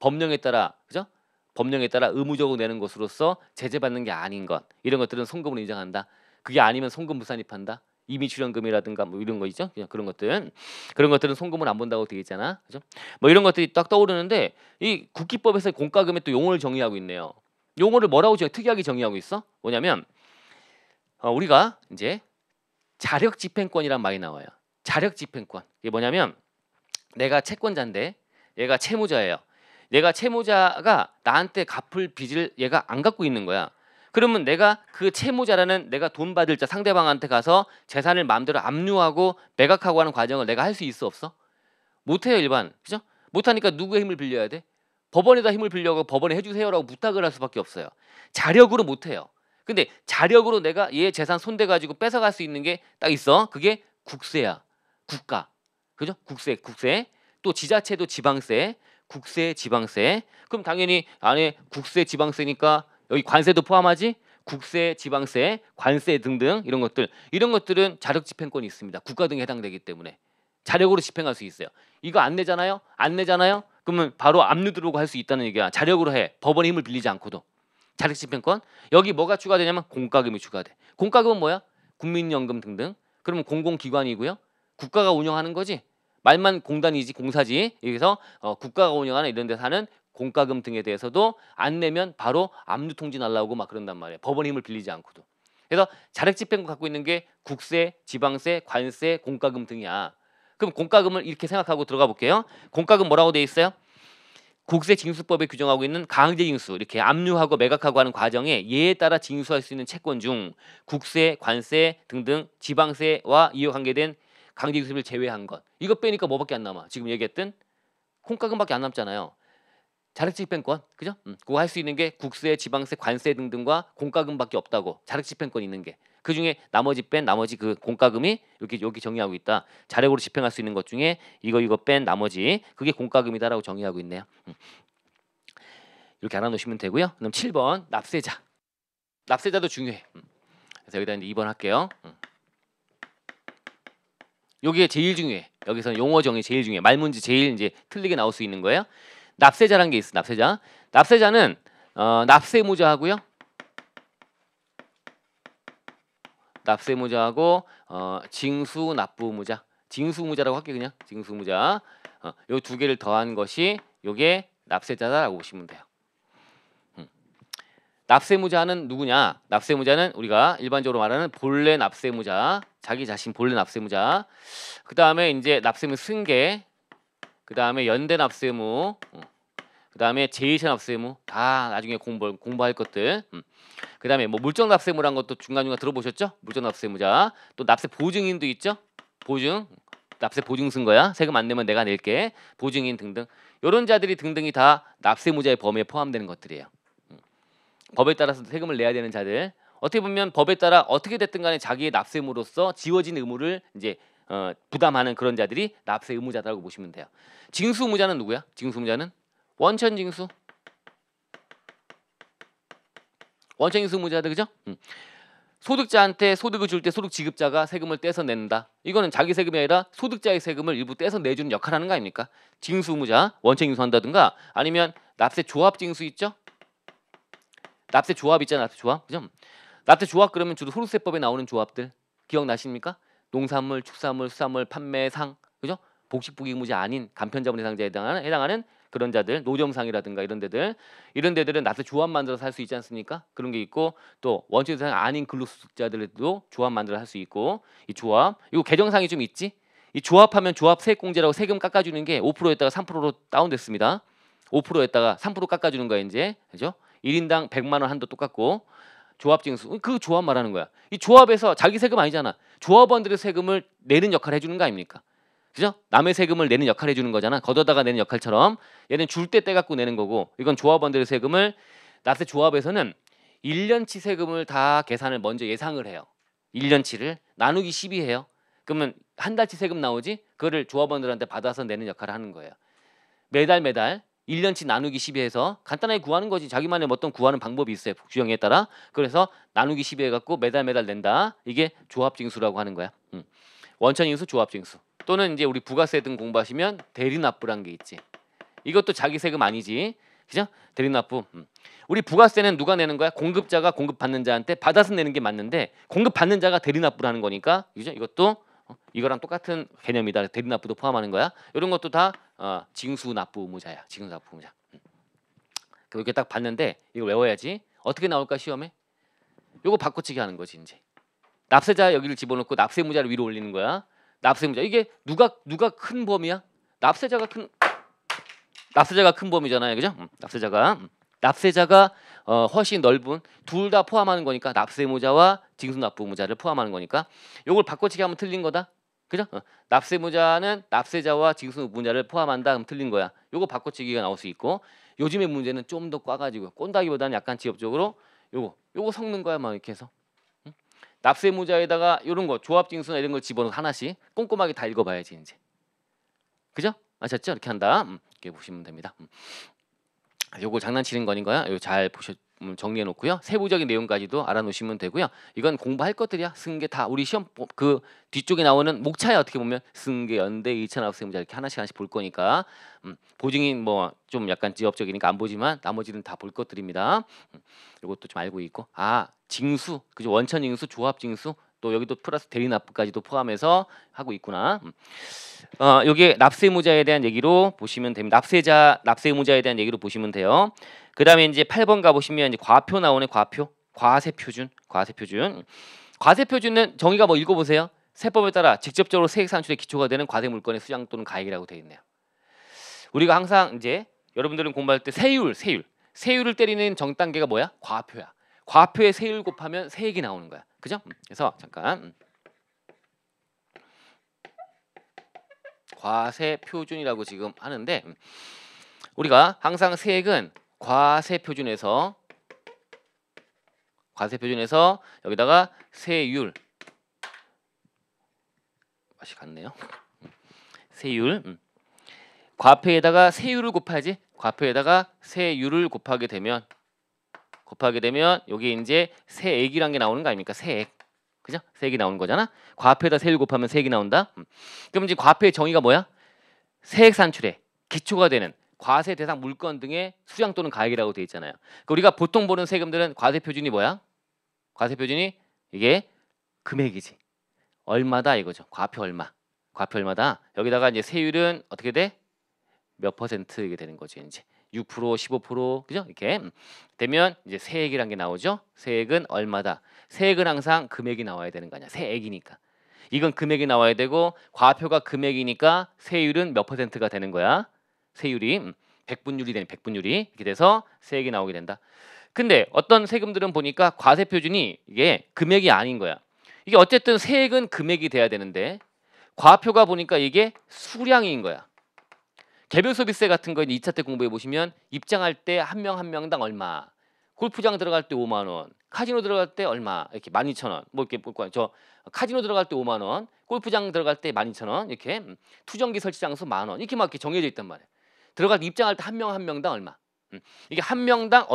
A: 법령에 따라, 그죠? 법령에 따라 의무적으로 내는 것으로서 제재받는 게 아닌 것, 이런 것들은 송금을 인정한다. 그게 아니면 송금 무산입한다. 이미 출연금이라든가 뭐 이런 거 있죠. 그냥 그런 것들은 송금을 안 본다고 되어 있잖아. 그죠? 뭐 이런 것들이 딱 떠오르는데, 이 국기법에서 공과금의 또 용어를 정의하고 있네요. 용어를 뭐라고 특이하게 정의하고 있어? 뭐냐면 우리가 이제 자력 집행권이란 말이 나와요. 자력 집행권. 이게 뭐냐면 내가 채권자인데 얘가 채무자예요. 내가 채무자가 나한테 갚을 빚을 얘가 안 갖고 있는 거야. 그러면 내가 그 채무자라는 내가 돈 받을 자 상대방한테 가서 재산을 마음대로 압류하고 매각하고 하는 과정을 내가 할 수 있어 없어? 못해요 일반. 그죠? 못하니까 누구의 힘을 빌려야 돼? 법원에다 힘을 빌려고 법원에 해주세요라고 부탁을 할 수밖에 없어요. 자력으로 못해요. 근데 자력으로 내가 얘 재산 손대가지고 뺏어갈 수 있는 게 딱 있어. 그게 국세야. 국가. 그죠? 국세. 또 지자체도 지방세. 국세, 지방세. 그럼 당연히 안에 국세, 지방세니까 여기 관세도 포함하지? 국세, 지방세, 관세 등등 이런 것들은 자력 집행권이 있습니다. 국가 등에 해당되기 때문에 자력으로 집행할 수 있어요. 이거 안 내잖아요? 그러면 바로 압류 들어오고 할 수 있다는 얘기야. 자력으로 해. 법원의 힘을 빌리지 않고도. 자력 집행권. 여기 뭐가 추가되냐면 공과금이 추가돼. 공과금은 뭐야? 국민연금 등등. 그러면 공공기관이고요. 국가가 운영하는 거지. 말만 공단이지 공사지. 여기서 국가가 운영하는 이런 데 사는 공과금 등에 대해서도 안 내면 바로 압류 통지 날라오고 막 그런단 말이에요. 법원 힘을 빌리지 않고도. 그래서 자력 집행권 갖고 있는 게 국세, 지방세, 관세, 공과금 등이야. 그럼 공과금을 이렇게 생각하고 들어가 볼게요. 공과금 뭐라고 돼 있어요? 국세징수법에 규정하고 있는 강제징수, 이렇게 압류하고 매각하고 하는 과정에 예에 따라 징수할 수 있는 채권 중 국세, 관세 등등 지방세와 이와 관계된 강제징수를 제외한 것. 이거 빼니까 뭐밖에 안 남아? 지금 얘기했던 콩가금밖에 안 남잖아요. 자력집행권, 그죠? 그거 할 수 있는 게 국세, 지방세, 관세 등등과 공과금밖에 없다고. 자력집행권 있는 게. 그 중에 나머지 뺀 나머지 그 공과금이 이렇게 여기 정의하고 있다. 자력으로 집행할 수 있는 것 중에 이거 뺀 나머지 그게 공과금이다라고 정의하고 있네요. 이렇게 알아놓으시면 되고요. 그럼 7번 납세자. 납세자도 중요해. 그래서 여기다 이제 2번 할게요. 요게 제일 중요해. 여기서는 용어 정의 제일 중요해. 말문제 제일 이제 틀리게 나올 수 있는 거예요. 납세자라는 게 있어. 납세자. 납세자는 납세무자하고요. 납세무자하고 징수납부무자. 징수무자라고 할게 그냥. 징수무자. 요 두 개를 더한 것이 요게 납세자다라고 보시면 돼요. 납세무자는 누구냐? 납세무자는 우리가 일반적으로 말하는 본래 납세무자, 자기 자신 본래 납세무자. 그 다음에 이제 납세무 승계, 그 다음에 연대 납세무, 그 다음에 제2차 납세무 다 나중에 공부할 것들. 그 다음에 뭐 물적 납세무란 것도 중간중간 들어보셨죠? 물적 납세무자. 또 납세 보증인도 있죠? 보증, 납세 보증 쓴 거야. 세금 안 내면 내가 낼게. 보증인 등등. 이런 자들이 등등이 다 납세무자의 범위에 포함되는 것들이에요. 법에 따라서 세금을 내야 되는 자들. 어떻게 보면 법에 따라 어떻게 됐든 간에 자기의 납세무로서 지워진 의무를 이제 부담하는 그런 자들이 납세 의무자라고 보시면 돼요. 징수 의무자는 누구야? 징수 의무자는 원천 징수. 원천 징수 의무자들 그죠? 소득자한테 소득을 줄 때 소득 지급자가 세금을 떼서 낸다. 이거는 자기 세금이 아니라 소득자의 세금을 일부 떼서 내주는 역할을 하는 거 아닙니까? 징수 의무자, 원천 징수한다든가 아니면 납세 조합 징수 있죠? 납세 조합 있잖아. 납세 조합. 그죠? 납세 조합 그러면 주로 소득세법에 나오는 조합들 기억나십니까? 농산물, 축산물, 수산물, 판매상. 그죠? 복식부기 의무자 아닌 간편자본 대상자에 해당하는 그런 자들, 노점상이라든가 이런 데들은 납세 조합 만들어서 할 수 있지 않습니까? 그런 게 있고 또 원천 대상 아닌 근로소득자들도 조합 만들어 할 수 있고 이 조합 이거 개정상이 좀 있지? 이 조합하면 조합 세액공제라고 세금 깎아주는 게 5%에다가 3%로 다운됐습니다. 5%에다가 3% 깎아주는 거야 이제. 그죠? 1인당 100만 원 한도 똑같고 조합징수 그 조합 말하는 거야. 이 조합에서 자기 세금 아니잖아. 조합원들의 세금을 내는 역할을 해주는 거 아닙니까? 그죠? 남의 세금을 내는 역할을 해주는 거잖아. 걷어다가 내는 역할처럼 얘는 줄 때 떼갖고 내는 거고 이건 조합원들의 세금을 납세 조합에서는 1년치 세금을 다 계산을 먼저 예상을 해요. 1년치를 나누기 12 해요. 그러면 한 달치 세금 나오지? 그거를 조합원들한테 받아서 내는 역할을 하는 거예요. 매달 1년치 나누기 12해서 간단하게 구하는 거지. 자기만의 어떤 구하는 방법이 있어요. 규정에 따라. 그래서 나누기 12 해갖고 매달 낸다. 이게 조합징수라고 하는 거야. 원천징수, 조합징수. 또는 이제 우리 부가세 등 공부하시면 대리납부란 게 있지. 이것도 자기 세금 아니지. 그죠? 대리납부. 우리 부가세는 누가 내는 거야? 공급자가 공급받는 자한테 받아서 내는 게 맞는데 공급받는 자가 대리납부를 하는 거니까. 그죠? 이것도 이거랑 똑같은 개념이다. 대리납부도 포함하는 거야. 이런 것도 다 징수납부 의무자야. 징수납부 의무자. 이렇게 딱 봤는데 이거 외워야지. 어떻게 나올까 시험에? 요거 바꿔치기 하는 거지 이제. 납세자 여기를 집어넣고 납세무자를 위로 올리는 거야. 납세무자 이게 누가 큰 범위야? 납세자가 큰 범위잖아요. 그죠? 납세자가 훨씬 넓은 둘 다 포함하는 거니까 납세무자와 징수납부무자를 포함하는 거니까 요걸 바꿔치기 하면 틀린 거다. 그죠? 납세무자는 납세자와 징수무자를 포함한다 하면 틀린 거야. 요거 바꿔치기가 나올 수 있고 요즘의 문제는 좀 더 꽈가지고 꼰다기보다는 약간 지엽적으로 요거 섞는 거야 막 이렇게 해서 납세무자에다가 요런 거 조합징수나 이런 걸 집어넣어 하나씩 꼼꼼하게 다 읽어봐야지 이제. 그죠? 아셨죠? 이렇게 한다. 이렇게 보시면 됩니다. 요거 장난치는 거니까요. 이거 잘 정리해 놓고요. 세부적인 내용까지도 알아놓으시면 되고요. 이건 공부할 것들이야. 승계 다 우리 시험 그 뒤쪽에 나오는 목차에 어떻게 보면 승계, 연대, 2차 납세무자 이렇게 하나씩 볼 거니까 보증인 뭐 좀 약간 지엽적이니까 안 보지만 나머지는 다 볼 것들입니다. 이것도 좀 알고 있고 징수, 그죠? 원천징수, 조합징수 또 여기도 플러스 대리납부까지도 포함해서 하고 있구나. 여기 납세무자에 대한 얘기로 보시면 됩니다. 납세무자에 대한 얘기로 보시면 돼요. 그다음에 이제 8번 가 보시면 이제 과표 나오네. 과세표준. 과세표준은 정의가 뭐 읽어보세요. 세법에 따라 직접적으로 세액 산출의 기초가 되는 과세 물건의 수량 또는 가액이라고 되어 있네요. 우리가 항상 이제 여러분들은 공부할 때 세율을 때리는 정단계가 뭐야? 과표야. 과표에 세율 곱하면 세액이 나오는 거야. 그죠? 그래서 잠깐 과세 표준이라고 지금 하는데 우리가 항상 세액은 과세 표준에서 여기다가 세율 맛이 같네요. 세율 과표에다가 세율을 곱하지. 과표에다가 세율을 곱하게 되면 여기 이제 세액이란 게 나오는 거 아닙니까? 세액. 그죠? 세액이 나오는 거잖아. 과표에다 세율 곱하면 세액이 나온다. 그럼 이제 과표의 정의가 뭐야? 세액 산출의 기초가 되는 과세 대상 물건 등의 수량 또는 가액이라고 되어 있잖아요. 그러니까 우리가 보통 보는 세금들은 과세 표준이 뭐야? 과세 표준이 이게 금액이지. 얼마다 이거죠. 과표 얼마. 과표 얼마다. 여기다가 이제 세율은 어떻게 돼? 몇 퍼센트 이게 되는 거죠. 이제 6%, 15% 그죠? 이렇게 되면 이제 세액이란 게 나오죠. 세액은 얼마다. 세액은 항상 금액이 나와야 되는 거 아니야. 세액이니까. 이건 금액이 나와야 되고 과표가 금액이니까 세율은 몇 퍼센트가 되는 거야. 세율이 100분율이 되는 100분율이 이렇게 돼서 세액이 나오게 된다. 근데 어떤 세금들은 보니까 과세 표준이 이게 금액이 아닌 거야. 이게 어쨌든 세액은 금액이 돼야 되는데 과표가 보니까 이게 수량인 거야. 개별 소비세 같은 거 이제 2차 때 공부해 보시면 입장할 때 한 명 한 명당 얼마, 골프장 들어갈 때 5만 원, 카지노 들어갈 때 얼마 이렇게 12,000원 뭐 이렇게 볼 거야. 저 카지노 들어갈 때 5만 원, 골프장 들어갈 때 12,000원 이렇게 투정기 설치 장소 10,000원 이렇게 막 이렇게 정해져 있단 말이야. 들어갈 때 입장할 때 한 명 한 명당 얼마. 이게 한 명당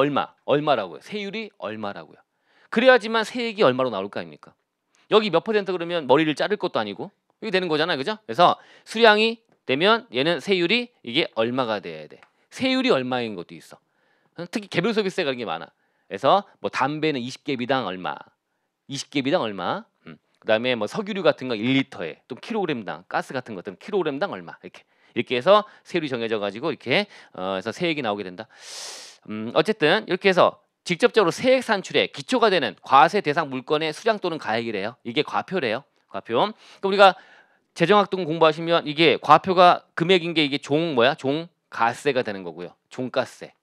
A: 얼마라고요. 세율이 얼마라고요. 그래야지만 세액이 얼마로 나올 거 아닙니까? 여기 몇 퍼센트 그러면 머리를 자를 것도 아니고 이게 되는 거잖아요, 그죠? 그래서 수량이 되면 얘는 세율이 이게 얼마가 돼야 돼. 세율이 얼마인 것도 있어. 특히 개별 소비세가 그런 게 많아. 그래서 뭐 담배는 20개비당 얼마, 20개비당 얼마. 그다음에 뭐 석유류 같은 거 1리터에 또 킬로그램당, 가스 같은 것들은 킬로그램당 얼마 이렇게 해서 세율이 정해져 가지고 이렇게 해서 세액이 나오게 된다. 어쨌든 이렇게 해서 직접적으로 세액 산출의 기초가 되는 과세 대상 물건의 수량 또는 가액이래요. 이게 과표래요. 과표. 그러니까 우리가 재정학동 공부하시면 이게 과표가 금액인 게 이게 종가세가 되는 거고요. 종가세.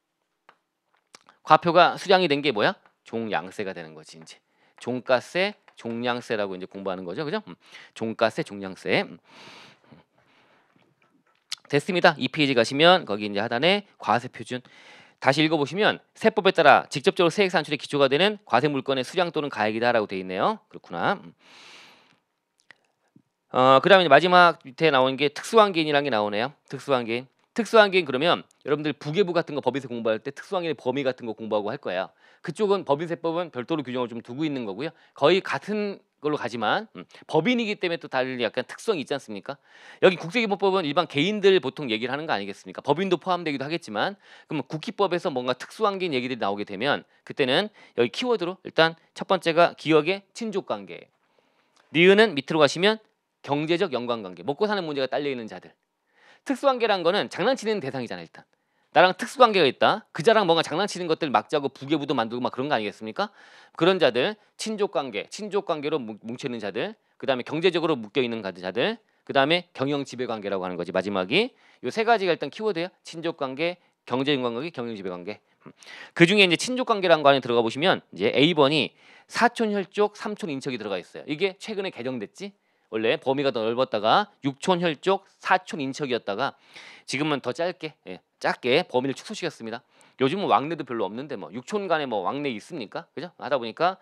A: 과표가 수량이 된 게 뭐야? 종량세가 되는 거지 이제. 종가세, 종량세라고 이제 공부하는 거죠, 그죠? 종가세, 종량세. 됐습니다. 2페이지 가시면 거기 이제 하단에 과세 표준. 다시 읽어보시면 세법에 따라 직접적으로 세액 산출의 기초가 되는 과세 물건의 수량 또는 가액이다라고 되어 있네요. 그렇구나. 그다음에 마지막 밑에 나오는 게 특수환기인이라는 게 나오네요. 특수환기인. 특수환기인 그러면 여러분들 부계부 같은 거 법인세 공부할 때 특수환기인의 범위 같은 거 공부하고 할 거예요. 그쪽은 법인세법은 별도로 규정을 좀 두고 있는 거고요. 거의 같은 걸로 가지만 법인이기 때문에 또 달리 약간 특성이 있지 않습니까? 여기 국세기본법은 일반 개인들 보통 얘기를 하는 거 아니겠습니까? 법인도 포함되기도 하겠지만 그럼 국기법에서 뭔가 특수환기인 얘기들이 나오게 되면 그때는 여기 키워드로 일단 첫 번째가 기억의 친족관계. 니은은 밑으로 가시면 경제적 연관관계, 먹고 사는 문제가 딸려 있는 자들. 특수관계란 거는 장난치는 대상이잖아. 일단 나랑 특수관계가 있다. 그자랑 뭔가 장난치는 것들 막자고 부계부도 만들고 막 그런 거 아니겠습니까? 그런 자들, 친족관계로 뭉쳐 있는 자들, 그 다음에 경제적으로 묶여 있는 자들, 그 다음에 경영지배관계라고 하는 거지. 마지막이 이 세 가지가 일단 키워드야. 친족관계, 경제인관관계, 경영지배관계. 그 중에 이제 친족관계라는 거 안에 들어가 보시면 이제 A번이 사촌혈족, 삼촌인척이 들어가 있어요. 이게 최근에 개정됐지. 원래 범위가 더 넓었다가 육촌혈족, 사촌인척이었다가 지금은 더 짧게 범위를 축소시켰습니다. 요즘은 왕래도 별로 없는데 뭐 육촌 간에 뭐 왕래 있습니까? 그죠? 하다 보니까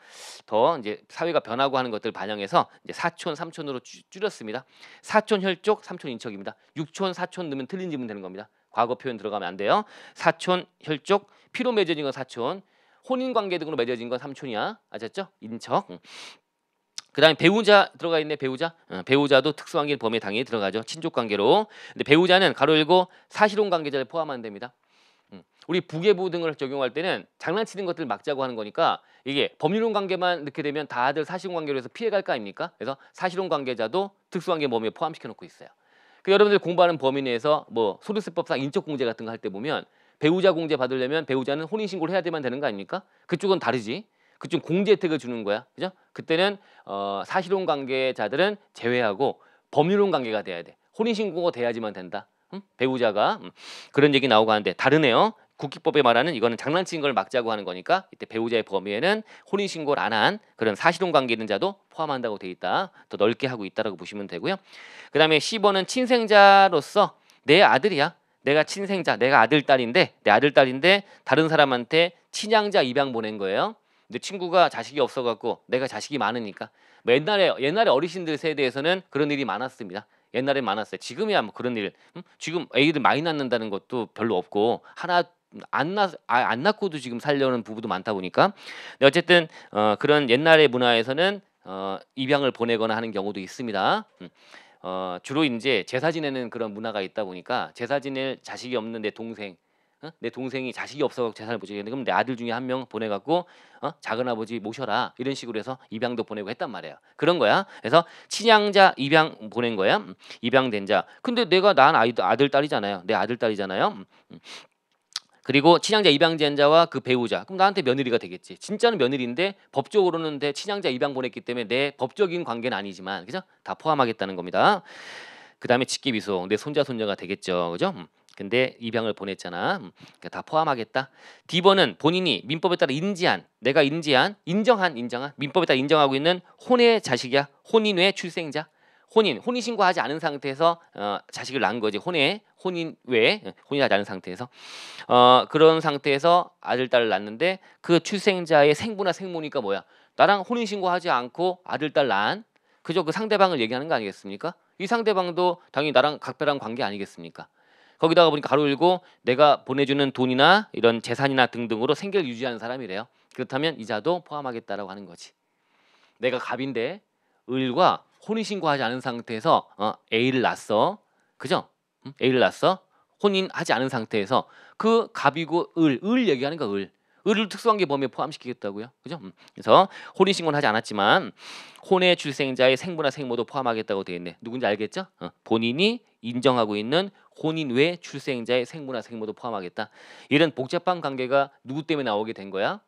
A: 더 이제 사회가 변하고 하는 것들을 반영해서 이제 사촌, 삼촌으로 줄였습니다. 사촌혈족, 삼촌인척입니다. 육촌, 사촌 넣으면 틀린 질문 되는 겁니다. 과거 표현 들어가면 안 돼요. 사촌, 혈족, 피로 맺어진 건 사촌, 혼인관계 등으로 맺어진 건 삼촌이야. 아셨죠? 인척. 그 다음에 배우자 들어가 있네. 배우자도 특수관계 범위에 당연히 들어가죠. 친족관계로. 근데 배우자는 가로 열고 사실혼 관계자를 포함하면 됩니다. 우리 부계부 등을 적용할 때는 장난치는 것들 막자고 하는 거니까 이게 법률혼 관계만 넣게 되면 다들 사실혼 관계로 해서 피해갈 거 아닙니까? 그래서 사실혼 관계자도 특수관계 범위에 포함시켜 놓고 있어요. 그 여러분들 공부하는 범위 내에서 뭐 소득세법상 인적공제 같은 거 할 때 보면 배우자 공제 받으려면 배우자는 혼인신고를 해야 되면 거 아닙니까? 그쪽은 다르지. 그쪽 공제 혜택을 주는 거야. 그죠? 그때는 사실혼 관계자들은 제외하고 법률혼 관계가 돼야 돼. 혼인신고가 돼야지만 된다. 배우자가 그런 얘기 나오고 하는데 다르네요. 국기법에 말하는 이거는 장난친 걸 막자고 하는 거니까 이때 배우자의 범위에는 혼인 신고를 안 한 그런 사실혼 관계 있는 자도 포함한다고 돼 있다. 더 넓게 하고 있다라고 보시면 되고요. 그다음에 10번은 친생자로서 내 아들이야. 내가 친생자, 내가 아들 딸인데 내 아들 딸인데 다른 사람한테 친양자 입양 보낸 거예요. 근데 친구가 자식이 없어갖고 내가 자식이 많으니까 뭐 옛날에 어르신들 세대에서는 그런 일이 많았습니다. 옛날에 많았어요. 지금이야 뭐 그런 일, 지금 애기들 많이 낳는다는 것도 별로 없고 하나 안 낳고도 지금 살려는 부부도 많다 보니까. 근데 어쨌든 그런 옛날의 문화에서는 입양을 보내거나 하는 경우도 있습니다. 주로 이제 제사 지내는 그런 문화가 있다 보니까 제사 지낼 자식이 없는 내 동생, 내 동생이 자식이 없어 제사를 못 지내는데 그럼 내 아들 중에 한 명 보내갖고 작은 아버지 모셔라 이런 식으로 해서 입양도 보내고 했단 말이에요. 그런 거야. 그래서 친양자 입양 보낸 거야. 입양된 자. 근데 내가 난 아들 딸이잖아요. 내 아들 딸이잖아요. 그리고 친양자 입양된 자와 그 배우자. 그럼 나한테 며느리가 되겠지. 진짜는 며느리인데 법적으로는 내 친양자 입양 보냈기 때문에 내 법적인 관계는 아니지만 그죠? 다 포함하겠다는 겁니다. 그다음에 직계비속 내 손자 손녀가 되겠죠. 그죠? 근데 입양을 보냈잖아. 그러니까 다 포함하겠다. D번은 본인이 민법에 따라 내가 인정한 민법에 따라 인정하고 있는 혼의 자식이야. 혼인 외 출생자. 혼인 신고하지 않은 상태에서 자식을 낳은 거지. 혼인 외 혼인하지 않은 상태에서 그런 상태에서 아들 딸을 낳는데 그 출생자의 생부나 생모니까 뭐야? 나랑 혼인 신고하지 않고 아들 딸 낳은 그저 그 상대방을 얘기하는 거 아니겠습니까? 이 상대방도 당연히 나랑 각별한 관계 아니겠습니까? 거기다가 보니까 가로 열고 내가 보내주는 돈이나 이런 재산이나 등등으로 생계를 유지하는 사람이래요. 그렇다면 이자도 포함하겠다라고 하는 거지. 내가 갑인데 을과 혼인신고하지 않은 상태에서 A를 낳았어. 그죠? A를 낳았어. 혼인하지 않은 상태에서 그 갑이고 을 얘기하는 거 을을 특수한 게 범위에 포함시키겠다고요. 그죠? 그래서 혼인신고는 하지 않았지만 혼의 출생자의 생부나 생모도 포함하겠다고 되어 있네. 누군지 알겠죠? 본인이 인정하고 있는 혼인 외 출생자의 생부나 생모도 포함하겠다. 이런 복잡한 관계가 누구 때문에 나오게 된 거야?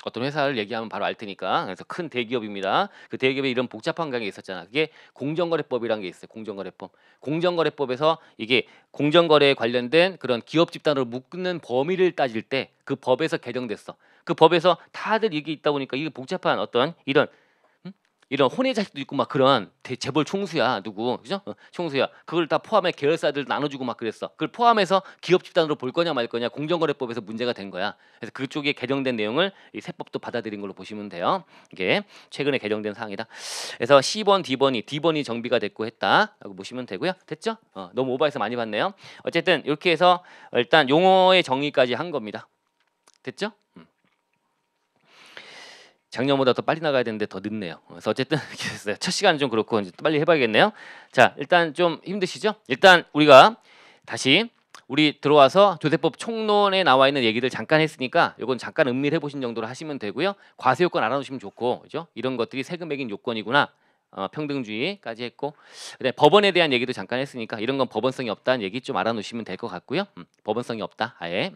A: 어떤 회사를 얘기하면 바로 알 테니까. 그래서 큰 대기업입니다. 그 대기업에 이런 복잡한 관계가 있었잖아. 그게 공정거래법이라는 게 있어요. 공정거래법. 공정거래법에서 이게 공정거래에 관련된 그런 기업 집단으로 묶는 범위를 따질 때 그 법에서 개정됐어. 그 법에서 다들 이게 있다 보니까 이게 복잡한 어떤 이런 혼의 자식도 있고 막 그런 재벌 총수야 누구 그죠? 총수야. 그걸 다 포함해 계열사들 나눠주고 막 그랬어. 그걸 포함해서 기업 집단으로 볼 거냐 말 거냐 공정거래법에서 문제가 된 거야. 그래서 그쪽에 개정된 내용을 이 세법도 받아들인 걸로 보시면 돼요. 이게 최근에 개정된 사항이다. 그래서 C번, D번이 정비가 됐고 했다라고 보시면 되고요. 됐죠? 너무 오버해서 많이 봤네요. 어쨌든 이렇게 해서 일단 용어의 정의까지 한 겁니다. 됐죠? 작년보다 더 빨리 나가야 되는데 더 늦네요. 그래서 어쨌든 이렇게 됐어요. 첫 시간은 좀 그렇고 이제 빨리 해봐야겠네요. 자, 일단 좀 힘드시죠? 일단 우리가 다시 우리 들어와서 조세법 총론에 나와 있는 얘기들 잠깐 했으니까 이건 잠깐 음미해 보신 정도로 하시면 되고요. 과세 요건 알아놓으시면 좋고, 그죠? 이런 것들이 세금 매긴 요건이구나. 평등주의까지 했고, 그다음에 법원에 대한 얘기도 잠깐 했으니까 이런 건 법원성이 없다는 얘기 좀 알아놓으시면 될 것 같고요. 법원성이 없다, 아예.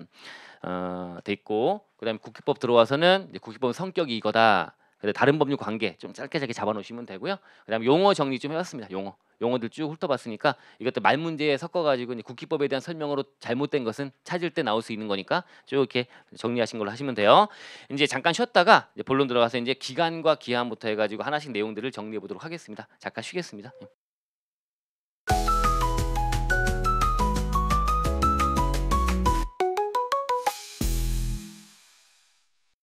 A: 돼 있고 그다음에 국회법 들어와서는 이제 국회법 성격이 이거다. 그다음에 다른 법률 관계 좀 짧게 잡아놓으시면 되고요. 그다음에 용어 정리 좀 해봤습니다. 용어들 쭉 훑어봤으니까 이것도 말 문제에 섞어가지고 이제 국회법에 대한 설명으로 잘못된 것은 찾을 때 나올 수 있는 거니까 쭉 이렇게 정리하신 걸로 하시면 돼요. 이제 잠깐 쉬었다가 이제 본론 들어가서 이제 기간과 기한부터 해가지고 하나씩 내용들을 정리해 보도록 하겠습니다. 잠깐 쉬겠습니다.